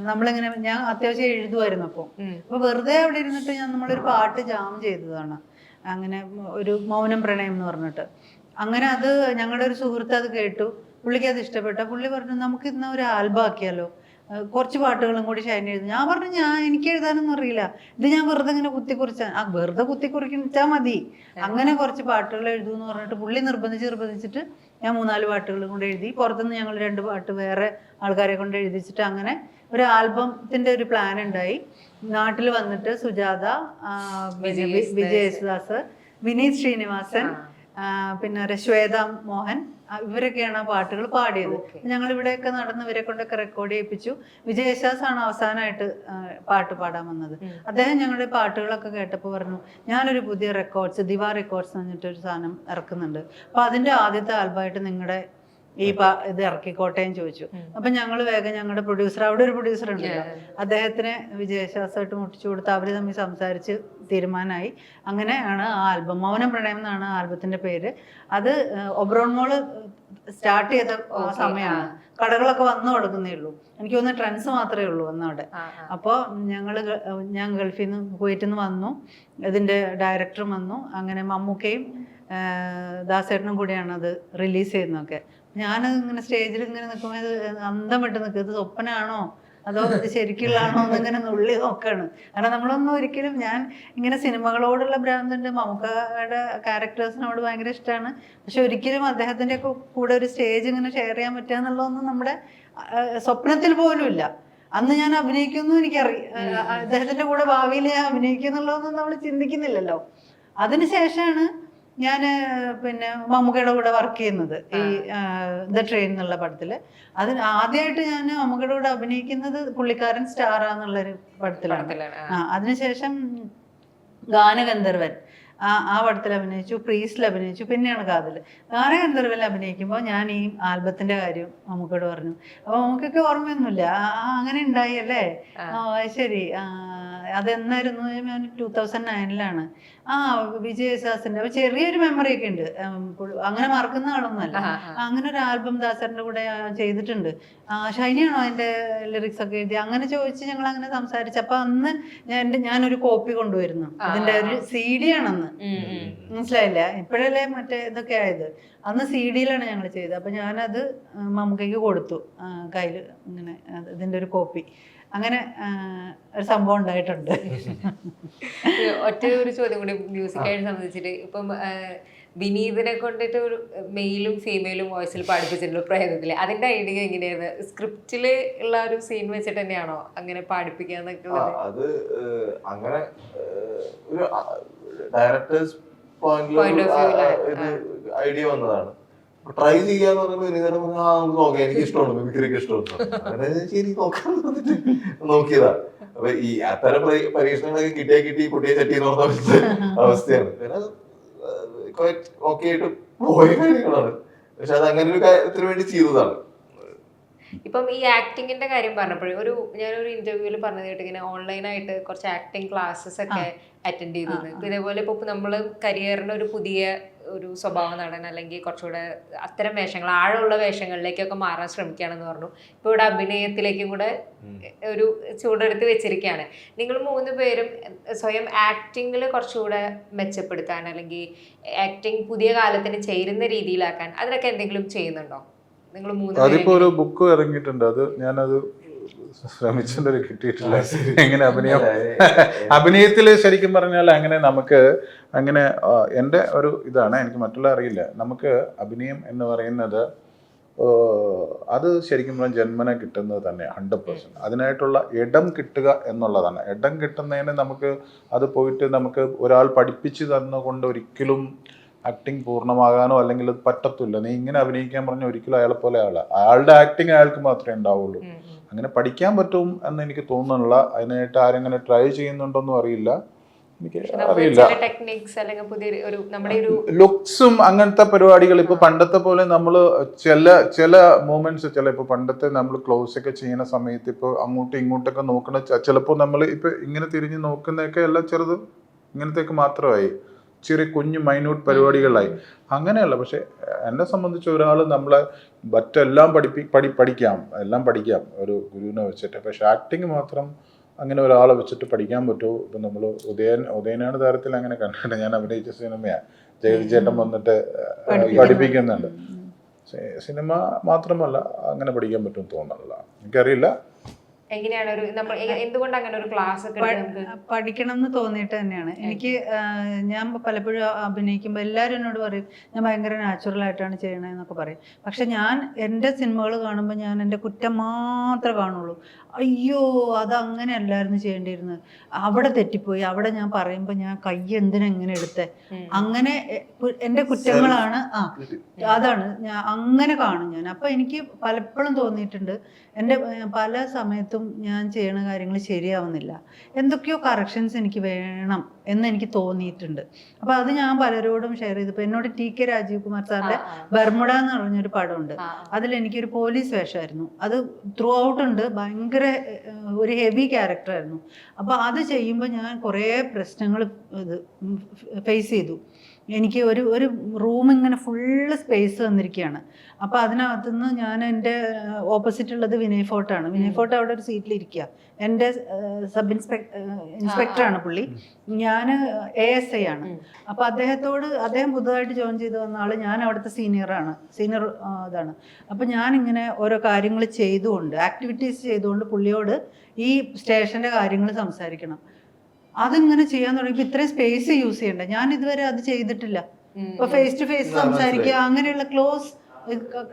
നമ്മളിങ്ങനെ, ഞാൻ അത്യാവശ്യം എഴുതുമായിരുന്നു. അപ്പൊ വെറുതെ അവിടെ ഇരുന്നിട്ട് നമ്മളൊരു പാട്ട് ജാം ചെയ്തതാണ്. അങ്ങനെ ഒരു മൗനം പ്രണയം എന്ന് പറഞ്ഞിട്ട്. അങ്ങനെ അത് ഞങ്ങളുടെ ഒരു സുഹൃത്ത് അത് കേട്ടു, പുള്ളിക്ക് അത് ഇഷ്ടപ്പെട്ട. പുള്ളി പറഞ്ഞു നമുക്ക് ഇന്ന് ഒരു ആൽബം ആക്കിയാലോ, കുറച്ച് പാട്ടുകളും കൂടി ഷൈൻ എഴുതും. ഞാൻ പറഞ്ഞു എനിക്ക് എഴുതാനൊന്നും അറിയില്ല, ഇത് ഞാൻ വെറുതെ ഇങ്ങനെ വെറുതെ കുത്തിക്കുറിച്ചാൽ മതി, അങ്ങനെ കുറച്ച് പാട്ടുകൾ എഴുതുമെന്ന് പറഞ്ഞിട്ട് പുള്ളി നിർബന്ധിച്ചിട്ട് ഞാൻ 3-4 പാട്ടുകളും കൊണ്ട് എഴുതി. പുറത്തുനിന്ന് ഞങ്ങൾ 2 പാട്ട് വേറെ ആൾക്കാരെ കൊണ്ട് എഴുതിച്ചിട്ട് അങ്ങനെ ഒരു ആൽബത്തിന്റെ ഒരു പ്ലാൻ ഉണ്ടായി. നാട്ടിൽ വന്നിട്ട് സുജാത, വിജയ് യേശുദാസ്, വിനീത് ശ്രീനിവാസൻ, പിന്നെ ശ്വേത മോഹൻ, ഇവരൊക്കെയാണ് ആ പാട്ടുകൾ പാടിയത്. ഞങ്ങൾ ഇവിടെയൊക്കെ നടന്ന് ഇവരെ കൊണ്ടൊക്കെ റെക്കോർഡ് ചെയ്യിപ്പിച്ചു. വിജയ് യേശുദാസ് ആണ് അവസാനമായിട്ട് പാട്ട് പാടാൻ വന്നത്. അദ്ദേഹം ഞങ്ങളുടെ പാട്ടുകളൊക്കെ കേട്ടപ്പോൾ പറഞ്ഞു ഞാനൊരു പുതിയ റെക്കോർഡ്സ്, ദിവാ റെക്കോർഡ്സ് എന്ന് പറഞ്ഞിട്ടൊരു സാധനം ഇറക്കുന്നുണ്ട്, അപ്പൊ അതിന്റെ ആദ്യത്തെ ആൽബമായിട്ട് നിങ്ങളുടെ ഈ ഇത് ഇറക്കിക്കോട്ടേന്ന് ചോദിച്ചു. അപ്പൊ ഞങ്ങൾ വേഗം ഞങ്ങളുടെ പ്രൊഡ്യൂസർ, അവിടെ ഒരു പ്രൊഡ്യൂസർ ഉണ്ടല്ലോ, അദ്ദേഹത്തിന് വിജയ് യേശുദാസായിട്ട് മുട്ടിച്ചു കൊടുത്ത് അവര് തമ്മിൽ സംസാരിച്ച് തീരുമാനമായി. അങ്ങനെയാണ് ആ ആൽബം, മൗനം പ്രണയം എന്നാണ് ആൽബത്തിന്റെ പേര്. അത് ഒബ്രോൺ മോള് സ്റ്റാർട്ട് ചെയ്ത സമയമാണ്. കടകളൊക്കെ വന്നു കൊടുക്കുന്നേ ഉള്ളൂ. എനിക്ക് തോന്നുന്നു ട്രെൻഡ്സ് മാത്രമേ ഉള്ളൂ അന്നവിടെ. അപ്പോൾ ഞാൻ ഗൾഫിൽ നിന്ന്, കുവൈറ്റിൽ നിന്ന് വന്നു, ഇതിന്റെ ഡയറക്ടറും വന്നു. അങ്ങനെ മമ്മൂക്കയും ദാസേട്ടനും കൂടിയാണ് അത് റിലീസ് ചെയ്യുന്നതൊക്കെ. ഞാനത് ഇങ്ങനെ സ്റ്റേജിൽ ഇങ്ങനെ നിൽക്കുമ്പോൾ അന്തം വിട്ട് നിൽക്കുക, ഇത് സ്വപ്നമാണോ അതോ ഇത് ശരിക്കുള്ളതാണോ എന്നിങ്ങനെ നുള്ളി നോക്കാണ്. കാരണം നമ്മളൊന്നും ഒരിക്കലും, ഞാൻ ഇങ്ങനെ സിനിമകളോടുള്ള ഭ്രാന്തുണ്ട്, മമ്മൂക്കയുടെ ക്യാരക്ടേഴ്സിനോട് ഭയങ്കര ഇഷ്ടമാണ്. പക്ഷെ ഒരിക്കലും അദ്ദേഹത്തിൻ്റെ ഒക്കെ കൂടെ ഒരു സ്റ്റേജ് ഇങ്ങനെ ഷെയർ ചെയ്യാൻ പറ്റുക എന്നുള്ളതൊന്നും നമ്മുടെ സ്വപ്നത്തിൽ പോലും ഇല്ല. അന്ന് ഞാൻ അഭിനയിക്കുന്നു അദ്ദേഹത്തിന്റെ കൂടെ ഭാവിയിൽ ഞാൻ അഭിനയിക്കുന്നുള്ളതൊന്നും നമ്മൾ ചിന്തിക്കുന്നില്ലല്ലോ. അതിനുശേഷമാണ് ഞാൻ പിന്നെ മമ്മൂക്കയുടെ കൂടെ വർക്ക് ചെയ്യുന്നത് ഈ ദ ട്രെയിൻ എന്നുള്ള പടത്തില്. അതിന് ആദ്യമായിട്ട് ഞാൻ മമ്മൂക്കയുടെ കൂടെ അഭിനയിക്കുന്നത് പുള്ളിക്കാരൻ സ്റ്റാറാന്നുള്ളൊരു പടത്തിലാണ്. അതിനുശേഷം ഗാനഗന്ധർവൻ ആ പടത്തിൽ അഭിനയിച്ചു, പ്രീസിൽ അഭിനയിച്ചു, പിന്നെയാണ് കാതല്. ഗാനഗന്ധർവനിൽ അഭിനയിക്കുമ്പോൾ ഞാൻ ഈ ആൽബത്തിന്റെ കാര്യം മമ്മൂക്കയോട് പറഞ്ഞു. അപ്പോൾ മമ്മൂക്കൊക്കെ ഓർമ്മയൊന്നുമില്ല. അങ്ങനെ ഉണ്ടായി അല്ലേ, ശരി, അതെന്നായിരുന്നു? 2009 വിജയ് യേശുദാസിന്റെ. അപ്പൊ ചെറിയൊരു മെമ്മറി ഒക്കെ ഉണ്ട്, അങ്ങനെ മറക്കുന്ന ആളൊന്നുമല്ല. അങ്ങനെ ഒരു ആൽബം ദാസറിന്റെ കൂടെ ചെയ്തിട്ടുണ്ട്. ഷൈനിയാണോ അതിന്റെ ലിറിക്സ് ഒക്കെ എഴുതി? അങ്ങനെ ചോദിച്ച് ഞങ്ങൾ അങ്ങനെ സംസാരിച്ചു. അപ്പൊ അന്ന് ഞാനൊരു കോപ്പി കൊണ്ടുവരുന്നു, അതിന്റെ ഒരു CD ആണെന്ന്. മനസ്സിലായില്ല, ഇപ്പോഴല്ലേ മറ്റേ ഇതൊക്കെ ആയത്. അന്ന് CD യിലാണ് ഞങ്ങൾ ചെയ്തത്. അപ്പൊ ഞാനത് മമ്മൂക്കയ്ക്ക് കൊടുത്തു കയ്യിൽ, ഇങ്ങനെ ഇതിന്റെ ഒരു കോപ്പി. അങ്ങനെ ഒരു സംഭവം ഉണ്ടായിട്ടുണ്ട്. ഒറ്റ ഒരു ചോദ്യം കൂടി മ്യൂസിക്കായിട്ട് സംബന്ധിച്ചിട്ട്, ഇപ്പം വിനീതിനെ കൊണ്ടിട്ട് ഒരു മെയിലും ഫീമെയിലും വോയിസിൽ പാടിപ്പിച്ചിട്ടുള്ള പ്രേതത്തില്, അതിന്റെ ഐഡിയ എങ്ങനെയായിരുന്നു? സ്ക്രിപ്റ്റില് ഉള്ള ഒരു സീൻ വെച്ചിട്ട് തന്നെയാണോ അങ്ങനെ പാടിപ്പിക്കാന്നൊക്കെ ഉള്ളത്? അത് അങ്ങനെ ഒരു ഡയറക്ടേഴ്സ് പോയിന്റ് ഇത് ഐഡിയ വന്നതാണ്. ട്രൈ ചെയ്യാന്ന് പറയുമ്പോൾ നമുക്ക് നോക്കാം, എനിക്ക് ഇഷ്ടമാണ്, മിമിക്രിക്ക് ഇഷ്ടമാണ്, അങ്ങനെ ശരി നോക്കാൻ നോക്കിയതാ. അപ്പൊ ഈ അത്തരം പരീക്ഷണങ്ങളൊക്കെ കിട്ടി കുട്ടിയെ ചട്ടി നോക്കുന്ന അവസ്ഥയാണ്. പിന്നെ ഓക്കെ ആയിട്ട് പോയ കാര്യങ്ങളാണ്. പക്ഷെ അത് അങ്ങനെ ഒരു കാര്യത്തിന് വേണ്ടി ചെയ്തതാണ്. ഇപ്പം ഈ ആക്ടിങ്ങിന്റെ കാര്യം പറഞ്ഞപ്പോഴേ, ഞാനൊരു ഇന്റർവ്യൂവിൽ പറഞ്ഞത് കേട്ട് ഇങ്ങനെ ഓൺലൈനായിട്ട് കുറച്ച് ആക്ടിങ് ക്ലാസ്സസ് ഒക്കെ അറ്റൻഡ് ചെയ്തത്. ഇപ്പൊ ഇതേപോലെ ഇപ്പൊ നമ്മള് കരിയറിന്റെ ഒരു പുതിയ ഒരു സ്വഭാവ നടൻ അല്ലെങ്കിൽ കുറച്ചുകൂടെ അത്തരം വേഷങ്ങൾ, ആഴമുള്ള വേഷങ്ങളിലേക്കൊക്കെ മാറാൻ ശ്രമിക്കുകയാണെന്ന് പറഞ്ഞു. ഇപ്പൊ ഇവിടെ അഭിനയത്തിലേക്കും കൂടെ ഒരു ചൂടെടുത്ത് വെച്ചിരിക്കുകയാണ്. നിങ്ങൾ 3 പേരും സ്വയം ആക്ടിങ്ങിൽ കുറച്ചുകൂടെ മെച്ചപ്പെടുത്താൻ അല്ലെങ്കിൽ ആക്ടിങ് പുതിയ കാലത്തിന് ചേരുന്ന രീതിയിലാക്കാൻ അതിനൊക്കെ എന്തെങ്കിലും ചെയ്യുന്നുണ്ടോ? അതിപ്പോ ഒരു ബുക്ക് ഇറങ്ങിയിട്ടുണ്ട്, അത് ഞാനത് ശ്രമിച്ചിട്ട് കിട്ടിയിട്ടില്ല. എങ്ങനെ അഭിനയത്തില് ശരിക്കും പറഞ്ഞാൽ അങ്ങനെ നമുക്ക് അങ്ങനെ എൻ്റെ ഒരു ഇതാണ്, എനിക്ക് മറ്റുള്ള അറിയില്ല. നമുക്ക് അഭിനയം എന്ന് പറയുന്നത് അത് ശരിക്കും പറഞ്ഞാൽ ജന്മന കിട്ടുന്നത് തന്നെ 100%. അതിനായിട്ടുള്ള ഇടം കിട്ടുക എന്നുള്ളതാണ്. ഇടം കിട്ടുന്നതിന് നമുക്ക് അത് പോയിട്ട് നമുക്ക് ഒരാൾ പഠിപ്പിച്ചു തന്നുകൊണ്ട് ഒരിക്കലും ആക്ടിങ് പൂർണ്ണമാകാനോ അല്ലെങ്കിൽ അത് പറ്റത്തില്ല. നീ ഇങ്ങനെ അഭിനയിക്കാൻ പറഞ്ഞാൽ ഒരിക്കലും അയാളെ പോലെ അയാളുടെ ആക്ടിങ് അയാൾക്ക് മാത്രമേ ഉണ്ടാവുള്ളൂ. അങ്ങനെ പഠിക്കാൻ പറ്റും എന്ന് എനിക്ക് തോന്നുന്നില്ല. അതിനായിട്ട് ആരെങ്ങനെ ട്രൈ ചെയ്യുന്നുണ്ടോന്നും അറിയില്ല, എനിക്ക് അറിയില്ല. ലുക്സും അങ്ങനത്തെ പരിപാടികൾ ഇപ്പൊ പണ്ടത്തെ പോലെ നമ്മൾ ചില മൂമെന്റ്സ് ഇപ്പൊ പണ്ടത്തെ നമ്മൾ ക്ലോസ് ഒക്കെ ചെയ്യുന്ന സമയത്ത് ഇപ്പൊ അങ്ങോട്ടും ഇങ്ങോട്ടൊക്കെ നോക്കണ ചിലപ്പോൾ നമ്മൾ ഇപ്പൊ ഇങ്ങനെ തിരിഞ്ഞ് നോക്കുന്നതൊക്കെ എല്ലാം ചെറുതും ഇങ്ങനത്തേക്ക് മാത്രമായി, ചെറിയ കുഞ്ഞു മൈന്യൂട്ട് പരിപാടികളായി. അങ്ങനെയല്ല. പക്ഷെ എന്നെ സംബന്ധിച്ച് ഒരാൾ നമ്മളെ മറ്റെല്ലാം എല്ലാം പഠിക്കാം ഒരു ഗുരുവിനെ വെച്ചിട്ട്. പക്ഷെ ആക്ടിങ് മാത്രം അങ്ങനെ ഒരാളെ വെച്ചിട്ട് പഠിക്കാൻ പറ്റുമോ? ഇപ്പം നമ്മൾ ഉദയനാണ് താരത്തിൽ അങ്ങനെ കണ്ടിട്ട്, ഞാൻ അഭിനയിച്ച സിനിമയാണ്, ജഗതി ചേട്ടൻ വന്നിട്ട് പഠിപ്പിക്കുന്നുണ്ട്. സിനിമ മാത്രമല്ല അങ്ങനെ പഠിക്കാൻ പറ്റുമെന്ന് തോന്നുന്നില്ല, എനിക്കറിയില്ല. എങ്ങനെയാണ് എന്തുകൊണ്ട് അങ്ങനെ ഒരു ക്ലാസ് പഠിക്കണം എന്ന് തോന്നിയിട്ട് തന്നെയാണ് എനിക്ക്. ഞാൻ പലപ്പോഴും അഭിനയിക്കുമ്പോൾ എല്ലാവരും എന്നോട് പറയും ഞാൻ ഭയങ്കര നാച്ചുറൽ ആയിട്ടാണ് ചെയ്യണതെന്നൊക്കെ പറയും. പക്ഷെ ഞാൻ എൻ്റെ സിനിമകൾ കാണുമ്പോൾ ഞാൻ എൻ്റെ കുറ്റം മാത്രമേ കാണുള്ളൂ. അയ്യോ അതങ്ങനെ അല്ലായിരുന്നു ചെയ്യേണ്ടിയിരുന്നത്, അവിടെ തെറ്റിപ്പോയി, അവിടെ ഞാൻ പറയുമ്പോൾ ഞാൻ കൈ എന്തിനെങ്ങനെ എടുത്തേ, അങ്ങനെ എൻ്റെ കുറ്റങ്ങളാണ്. അതാണ് ഞാൻ അങ്ങനെ കാണും ഞാൻ. അപ്പം എനിക്ക് പലപ്പോഴും തോന്നിയിട്ടുണ്ട് എൻ്റെ പല സമയത്തും ഞാൻ ചെയ്യണ കാര്യങ്ങൾ ശരിയാവുന്നില്ല, എന്തൊക്കെയോ കറക്ഷൻസ് എനിക്ക് വേണം എന്ന് എനിക്ക് തോന്നിയിട്ടുണ്ട്. അപ്പോൾ അത് ഞാൻ പലരോടും ഷെയർ ചെയ്തപ്പോൾ എന്നോട് TK രാജീവ് കുമാർ സാറിൻ്റെ ബർമുഡ എന്ന് പറഞ്ഞൊരു പടമുണ്ട്, അതിലെനിക്കൊരു പോലീസ് വേഷമായിരുന്നു. അത് ത്രൂ ഔട്ട് ഉണ്ട്, ഭയങ്കര ഒരു ഹെവി ക്യാരക്ടറായിരുന്നു. അപ്പോൾ അത് ചെയ്യുമ്പോൾ ഞാൻ കുറേ പ്രശ്നങ്ങൾ ഇത് ഫേസ് ചെയ്തു. എനിക്ക് ഒരു റൂം ഇങ്ങനെ ഫുള്ള് സ്പേസ് തന്നിരിക്കുകയാണ്. അപ്പോൾ അതിനകത്തുനിന്ന് ഞാൻ എൻ്റെ ഓപ്പോസിറ്റ് ഉള്ളത് വിനയ് ഫോർട്ടാണ്. വിനയ് ഫോർട്ട് അവിടെ ഒരു സീറ്റിലിരിക്കുക. എൻ്റെ സബ് ഇൻസ്പെക്ടറാണ് പുള്ളി, ഞാൻ ASI ആണ്. അപ്പോൾ അദ്ദേഹം പുതുതായിട്ട് ജോയിൻ ചെയ്ത് വന്ന ആൾ, ഞാൻ അവിടുത്തെ സീനിയർ ഇതാണ്. അപ്പോൾ ഞാനിങ്ങനെ ഓരോ കാര്യങ്ങൾ ചെയ്തുകൊണ്ട്, ആക്ടിവിറ്റീസ് ചെയ്തുകൊണ്ട് പുള്ളിയോട് ഈ സ്റ്റേഷൻ്റെ കാര്യങ്ങൾ സംസാരിക്കണം. അതിങ്ങനെ ചെയ്യാൻ തുടങ്ങിയപ്പോൾ ഇത്രയും സ്പേസ് യൂസ് ചെയ്യണ്ട. ഞാൻ ഇതുവരെ അത് ചെയ്തിട്ടില്ല. ഇപ്പൊ ഫേസ് ടു ഫേസ് സംസാരിക്കുക, അങ്ങനെയുള്ള ക്ലോസ്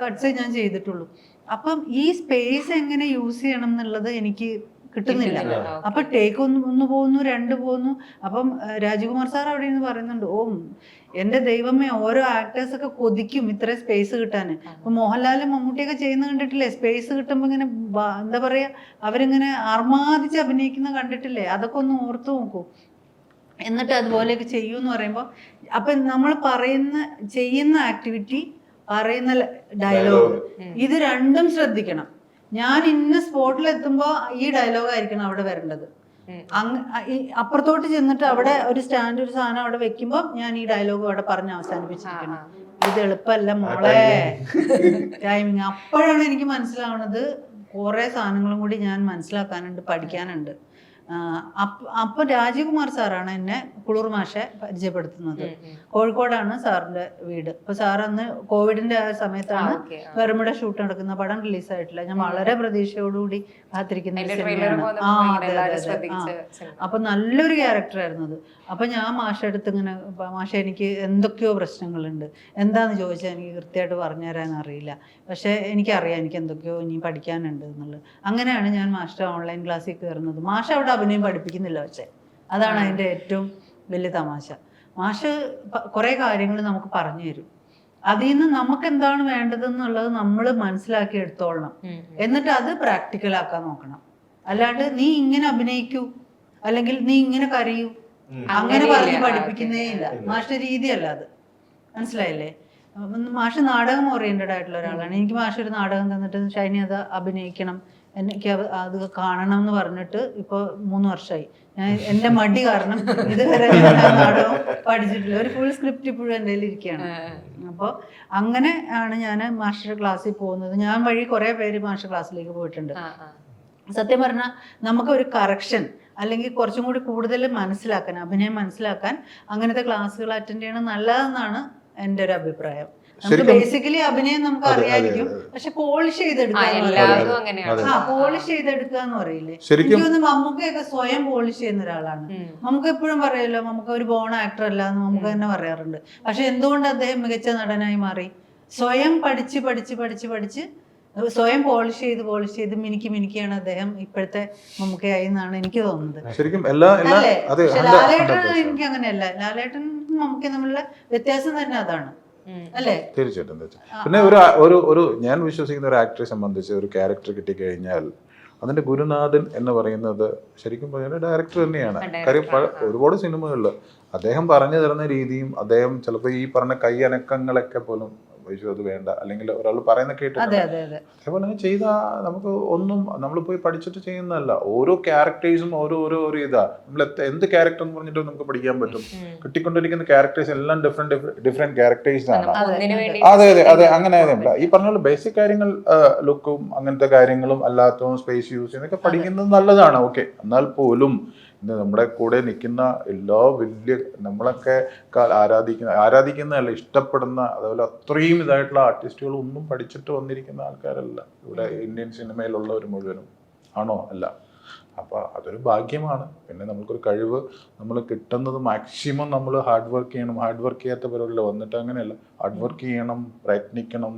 കട്ട്സേ ഞാൻ ചെയ്തിട്ടുള്ളൂ. അപ്പം ഈ സ്പേസ് എങ്ങനെ യൂസ് ചെയ്യണം എന്നുള്ളത് എനിക്ക് കിട്ടുന്നില്ല. അപ്പൊ ടേക്ക് ഒന്ന് പോകുന്നു, 2 പോകുന്നു. അപ്പം രാജകുമാർ സാർ അവിടെ നിന്ന് പറയുന്നുണ്ട്, എൻ്റെ ദൈവമേ, ഓരോ ആക്ടേഴ്സൊക്കെ കൊതിക്കും ഇത്രയും സ്പേസ് കിട്ടാൻ. ഇപ്പൊ മോഹൻലാലും മമ്മൂട്ടിയൊക്കെ ചെയ്യുന്ന കണ്ടിട്ടില്ലേ? സ്പേസ് കിട്ടുമ്പോൾ ഇങ്ങനെ എന്താ പറയാ, അവരിങ്ങനെ അർമാദിച്ച് അഭിനയിക്കുന്ന കണ്ടിട്ടില്ലേ? അതൊക്കെ ഒന്ന് ഓർത്തു നോക്കൂ. എന്നിട്ട് അതുപോലെയൊക്കെ ചെയ്യൂന്ന് പറയുമ്പോൾ, അപ്പൊ നമ്മൾ ചെയ്യുന്ന ആക്ടിവിറ്റി, പറയുന്ന ഡയലോഗ്, ഇത് രണ്ടും ശ്രദ്ധിക്കണം. ഞാൻ ഇന്ന സ്പോട്ടിൽ എത്തുമ്പോൾ ഈ ഡയലോഗ് ആയിരിക്കണം അവിടെ വരേണ്ടത്. അപ്പുറത്തോട്ട് ചെന്നിട്ട് അവിടെ ഒരു സാധനം അവിടെ വെക്കുമ്പോൾ ഞാൻ ഈ ഡയലോഗ് അവിടെ പറഞ്ഞ് അവസാനിപ്പിച്ചിരിക്കണം. ഇത് എളുപ്പമല്ല മോളെ, ടൈമിങ്. അപ്പോഴാണ് എനിക്ക് മനസ്സിലാവുന്നത് കുറെ സാധനങ്ങളും കൂടി ഞാൻ മനസ്സിലാക്കാനുണ്ട്, പഠിക്കാനുണ്ട്. അപ്പൊ രാജകുമാർ സാറാണ് എന്നെ കുളൂർ മാഷെ പരിചയപ്പെടുത്തുന്നത്. കോഴിക്കോടാണ് സാറിന്റെ വീട്. അപ്പൊ സാർ അന്ന് കോവിഡിന്റെ ആ സമയത്താണ് വെറുമയുടെ ഷൂട്ട് നടക്കുന്ന, പടം റിലീസായിട്ടില്ല. ഞാൻ വളരെ പ്രതീക്ഷയോടുകൂടി കാത്തിരിക്കുന്ന സിനിമയാണ്. അപ്പൊ നല്ലൊരു ക്യാരക്ടറായിരുന്നു അത്. അപ്പൊ ഞാൻ മാഷെടുത്ത് ഇങ്ങനെ, മാഷ എനിക്ക് എന്തൊക്കെയോ പ്രശ്നങ്ങളുണ്ട്, എന്താന്ന് ചോദിച്ചാൽ എനിക്ക് കൃത്യമായിട്ട് പറഞ്ഞു തരാൻ അറിയില്ല, പക്ഷെ എനിക്കറിയാം എനിക്ക് എന്തൊക്കെയോ ഇനി പഠിക്കാനുണ്ട് എന്നുള്ളത്. അങ്ങനെയാണ് ഞാൻ മാസ്റ്റർ ഓൺലൈൻ ക്ലാസ്സിൽ കയറുന്നത്. മാഷ അവിടെ അഭിനയം പഠിപ്പിക്കുന്നില്ല, പക്ഷെ അതാണ് അതിൻ്റെ ഏറ്റവും വലിയ തമാശ. മാഷ് കുറേ കാര്യങ്ങൾ നമുക്ക് പറഞ്ഞു തരും. അതിൽ നിന്ന് നമുക്ക് എന്താണ് വേണ്ടതെന്നുള്ളത് നമ്മൾ മനസ്സിലാക്കി എടുത്തോളണം. എന്നിട്ട് അത് പ്രാക്ടിക്കലാക്കാൻ നോക്കണം. അല്ലാണ്ട് നീ ഇങ്ങനെ അഭിനയിക്കൂ, അല്ലെങ്കിൽ നീ ഇങ്ങനെ കരയൂ, അങ്ങനെ പറഞ്ഞ് പഠിപ്പിക്കുന്നേ ഇല്ല. മാഷിന്റെ രീതിയല്ല അത്. മനസ്സിലായില്ലേ? മാഷ് നാടകം ഓറിയന്റഡ് ആയിട്ടുള്ള ഒരാളാണ്. എനിക്ക് മാഷ് ഒരു നാടകം തന്നിട്ട് ഷൈനി അത് അഭിനയിക്കണം, എനിക്ക് അത് കാണണം എന്ന് പറഞ്ഞിട്ട് ഇപ്പോൾ 3 വർഷമായി. ഞാൻ എൻ്റെ മടി കാരണം ഇതുവരെ ഞാൻ നാടകം പഠിച്ചിട്ടില്ല. ഒരു ഫുൾ സ്ക്രിപ്റ്റ് ഇപ്പോഴും എൻ്റെ കയ്യിൽ ഇരിക്കുകയാണ്. അപ്പോൾ അങ്ങനെ ആണ് ഞാൻ മാസ്റ്റർ ക്ലാസ്സിൽ പോകുന്നത്. ഞാൻ വഴി കുറേ പേര് മാസ്റ്റർ ക്ലാസ്സിലേക്ക് പോയിട്ടുണ്ട്. സത്യം പറഞ്ഞാൽ നമുക്കൊരു കറക്ഷൻ അല്ലെങ്കിൽ കുറച്ചും കൂടി കൂടുതൽ മനസ്സിലാക്കാൻ, അഭിനയം മനസ്സിലാക്കാൻ അങ്ങനത്തെ ക്ലാസ്സുകൾ അറ്റൻഡ് ചെയ്യണം നല്ലതെന്നാണ് എൻ്റെ ഒരു അഭിപ്രായം. നമുക്ക് ബേസിക്കലി അഭിനയം നമുക്ക് അറിയായിരിക്കും, പക്ഷെ പോളിഷ് ചെയ്തെടുക്കുക എന്ന് പറയില്ലേ? എനിക്കൊന്ന് മമ്മൂക്കയൊക്കെ സ്വയം പോളിഷ് ചെയ്യുന്ന ഒരാളാണ്. നമുക്ക് എപ്പോഴും പറയല്ലോ നമുക്ക് ഒരു ബോൺ ആക്ടർ അല്ല എന്ന് നമുക്ക് തന്നെ പറയാറുണ്ട്. പക്ഷെ എന്തുകൊണ്ട് അദ്ദേഹം മികച്ച നടനായി മാറി? സ്വയം പഠിച്ച് സ്വയം പോളിഷ് ചെയ്ത് മിനിക്കിയാണ് അദ്ദേഹം ഇപ്പോഴത്തെ മമ്മൂക്കയായി എന്നാണ് എനിക്ക് തോന്നുന്നത്. ശരിക്കും ലാലേട്ടൻ എനിക്ക് അങ്ങനെയല്ല. ലാലേട്ടൻ മമ്മൂക്ക തമ്മിലുള്ള വ്യത്യാസം തന്നെ അതാണ്, അല്ലേ? തീർച്ചയായിട്ടും. പിന്നെ ഒരു ഞാൻ വിശ്വസിക്കുന്ന ഒരു ആക്ടറെ സംബന്ധിച്ച് ഒരു ക്യാരക്ടർ കിട്ടിക്കഴിഞ്ഞാൽ അതിന്റെ ഗുരുനാഥൻ എന്ന് പറയുന്നത് ശരിക്കും പറഞ്ഞാൽ ഡയറക്ടർ തന്നെയാണ്. കാര്യം ഒരുപാട് സിനിമകളിൽ അദ്ദേഹം പറഞ്ഞു തരുന്ന രീതിയും, അദ്ദേഹം ചിലപ്പോൾ ഈ പറഞ്ഞ കൈ അനക്കങ്ങളൊക്കെ പോലും അത് വേണ്ട, അല്ലെങ്കിൽ ഒരാൾ പറയുന്ന കേട്ടിട്ടുണ്ട്, അതേപോലെ ചെയ്താൽ നമുക്ക് ഒന്നും നമ്മൾ പോയി പഠിച്ചിട്ട് ചെയ്യുന്നതല്ല. ഓരോ ക്യാരക്ടേഴ്സും ഓരോ ഇതാ. നമ്മൾ എന്ത് ക്യാരക്ടർ എന്ന് പറഞ്ഞിട്ട് നമുക്ക് പഠിക്കാൻ പറ്റും. കിട്ടിക്കൊണ്ടിരിക്കുന്ന ക്യാരക്ടേഴ്സ് എല്ലാം ഡിഫറെന്റ് ക്യാരക്ടേഴ്സ് ആണ്. അതെ അങ്ങനെ ഈ പറഞ്ഞ ബേസിക് കാര്യങ്ങൾ, ലുക്കും അങ്ങനത്തെ കാര്യങ്ങളും അല്ലാത്തതും സ്പേസ് യൂസ് ചെയ്യുന്നതൊക്കെ പഠിക്കുന്നത് നല്ലതാണ്. ഓക്കെ, എന്നാൽ പോലും ഇന്ന് നമ്മുടെ കൂടെ നിൽക്കുന്ന എല്ലാ വലിയ നമ്മളൊക്കെ ആരാധിക്കുന്നതല്ല, ഇഷ്ടപ്പെടുന്ന, അതുപോലെ അത്രയും ഇതായിട്ടുള്ള ആർട്ടിസ്റ്റുകൾ ഒന്നും പഠിച്ചിട്ട് വന്നിരിക്കുന്ന ആൾക്കാരല്ല ഇവിടെ ഇന്ത്യൻ സിനിമയിലുള്ളവർ മുഴുവനും. ആണോ? അല്ല. അപ്പോൾ അതൊരു ഭാഗ്യമാണ്. പിന്നെ നമുക്കൊരു കഴിവ് നമ്മൾ കിട്ടുന്നത് മാക്സിമം നമ്മൾ ഹാർഡ് വർക്ക് ചെയ്യണം. ഹാർഡ് വർക്ക് ചെയ്യാത്ത പരിപാടിയില്ല. വന്നിട്ട് അങ്ങനെയല്ല, ഹാർഡ് വർക്ക് ചെയ്യണം, പ്രയത്നിക്കണം.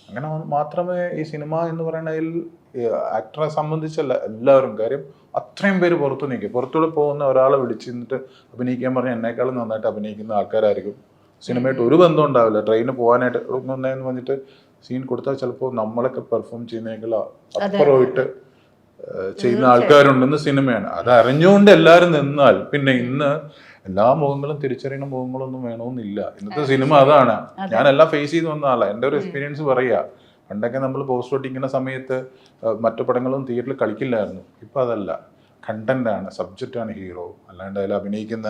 അങ്ങനെ മാത്രമേ ഈ സിനിമ എന്ന് പറയുന്നതിൽ ആക്ടറെ സംബന്ധിച്ചല്ല എല്ലാവരും. കാര്യം അത്രയും പേര് പുറത്തൂടെ പോകുന്ന ഒരാളെ വിളിച്ചിട്ട് അഭിനയിക്കാൻ പറഞ്ഞാൽ എന്നേക്കാളും നന്നായിട്ട് അഭിനയിക്കുന്ന ആൾക്കാരായിരിക്കും. സിനിമയായിട്ട് ഒരു ബന്ധം ഉണ്ടാവില്ല. ട്രെയിന് പോകാനായിട്ട് എന്ന് പറഞ്ഞിട്ട് സീൻ കൊടുത്താൽ ചിലപ്പോൾ നമ്മളൊക്കെ പെർഫോം ചെയ്യുന്നതെങ്കിൽ അപ്പുറമായിട്ട് ചെയ്യുന്ന ആൾക്കാരുണ്ടെന്ന് സിനിമയാണ്. അത് അറിഞ്ഞുകൊണ്ട് എല്ലാവരും നിന്നാൽ പിന്നെ ഇന്ന് എല്ലാ മുഖങ്ങളും തിരിച്ചറിയുന്ന മുഖങ്ങളൊന്നും വേണമെന്നില്ല. ഇന്നത്തെ സിനിമ അതാണ്. ഞാൻ എല്ലാം ഫേസ് ചെയ്ത് വന്ന ആളാണ്. എൻ്റെ ഒരു എക്സ്പീരിയൻസ് പറയുക. പണ്ടൊക്കെ നമ്മൾ പോസ്റ്റ് ഒട്ടിക്കുന്ന സമയത്ത് മറ്റു പടങ്ങളും തിയേറ്ററിൽ കളിക്കില്ലായിരുന്നു. ഇപ്പം അതല്ല, കണ്ടന്റാണ്, സബ്ജക്റ്റാണ് ഹീറോ. അല്ലാണ്ട് അതിൽ അഭിനയിക്കുന്ന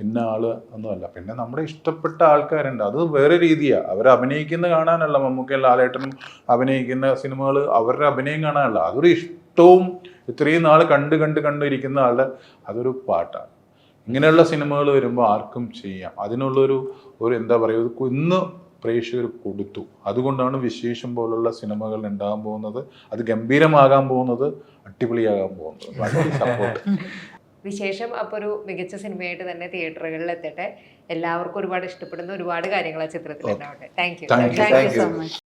ഇന്ന ആള് ഒന്നുമല്ല. പിന്നെ നമ്മുടെ ഇഷ്ടപ്പെട്ട ആൾക്കാരുണ്ട്, അത് വേറെ രീതിയാണ്. അവർ അഭിനയിക്കുന്ന കാണാനല്ല, മമ്മൂക്കയും ലാലേട്ടനും അഭിനയിക്കുന്ന സിനിമകൾ അവരുടെ അഭിനയം കാണാനല്ല, അതൊരു ഇഷ്ടവും ഇത്രയും നാൾ കണ്ടിരിക്കുന്ന ആളുടെ അതൊരു പാട്ടാണ്. ഇങ്ങനെയുള്ള സിനിമകൾ വരുമ്പോൾ ആർക്കും ചെയ്യാം. അതിനുള്ളൊരു എന്താ പറയുക, ഒരു കുന്ന് പ്രേക്ഷകർ കൊടുത്തു. അതുകൊണ്ടാണ് വിശേഷം പോലുള്ള സിനിമകൾ ഉണ്ടാകാൻ പോകുന്നത്, അത് ഗംഭീരമാകാൻ പോകുന്നത്, അടിപൊളിയാകാൻ പോകുന്നത്. സപ്പോർട്ട്. വിശേഷം അപ്പോൾ ഒരു മികച്ച സിനിമയായിട്ട് തന്നെ തിയേറ്ററുകളിൽ എത്തട്ടെ. എല്ലാവർക്കും ഒരുപാട് ഇഷ്ടപ്പെടുന്ന ഒരുപാട് കാര്യങ്ങൾ ആ ചിത്രത്തിൽ ഉണ്ടാവട്ടെ. Thank you. Thank you so much.